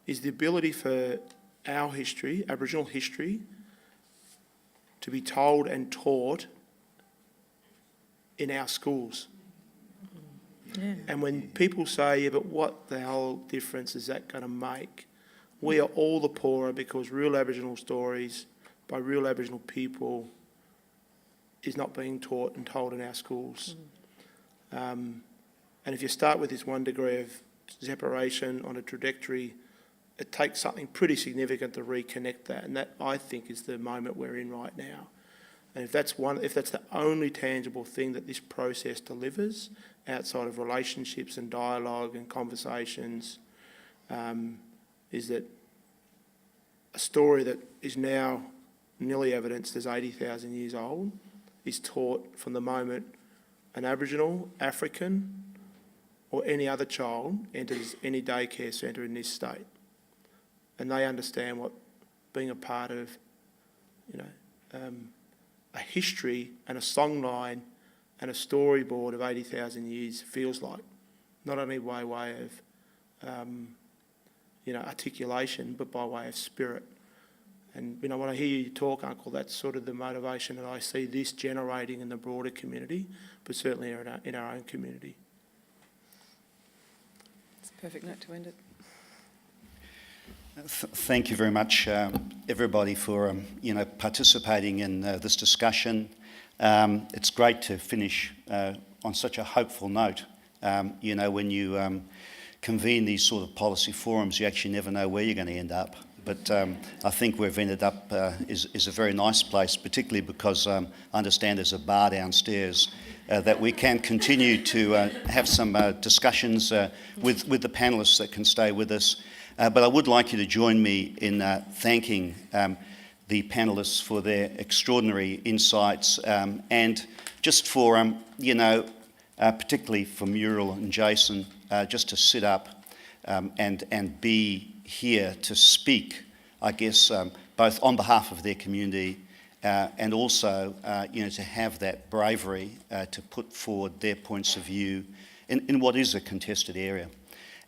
is the ability for our history, Aboriginal history, to be told and taught in our schools. Yeah. And when people say, yeah, but what the hell difference is that going to make? We are all the poorer because real Aboriginal stories by real Aboriginal people is not being taught and told in our schools. And if you start with this 1 degree of separation on a trajectory, it takes something pretty significant to reconnect that, and that, I think, is the moment we're in right now. And if that's the only tangible thing that this process delivers, outside of relationships and dialogue and conversations, is that a story that is now nearly evidenced as 80,000 years old is taught from the moment an Aboriginal, African, or any other child enters any daycare centre in this state. and they understand what being a part of, a history and a songline and a storyboard of 80,000 years feels like. Not only by way of, articulation, but by way of spirit. And, when I hear you talk, Uncle, that's sort of the motivation that I see this generating in the broader community, but certainly in our own community. It's a perfect note to end it. Thank you very much, everybody, for participating in this discussion. It's great to finish on such a hopeful note. When you convene these sort of policy forums, you actually never know where you're going to end up. But I think we've ended up is a very nice place, particularly because I understand there's a bar downstairs that we can continue to have some discussions with the panellists that can stay with us. But I would like you to join me in thanking the panellists for their extraordinary insights and just for, particularly for Muriel and Jason, just to sit up and be here to speak, I guess, both on behalf of their community and also, to have that bravery to put forward their points of view in what is a contested area.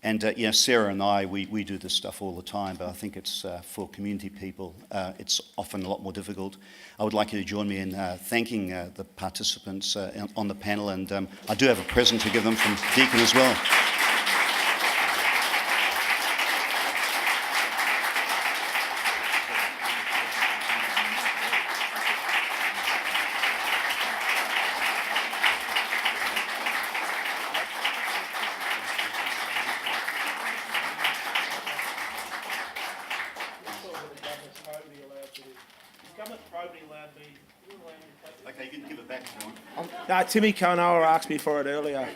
And, Sarah and I, we do this stuff all the time, but I think it's for community people, it's often a lot more difficult. I would like you to join me in thanking the participants on the panel, and I do have a present to give them from Deakin as well. Okay, you can give it back if you want. No, Timmy Konoa asked me for it earlier.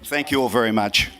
Thank you all very much.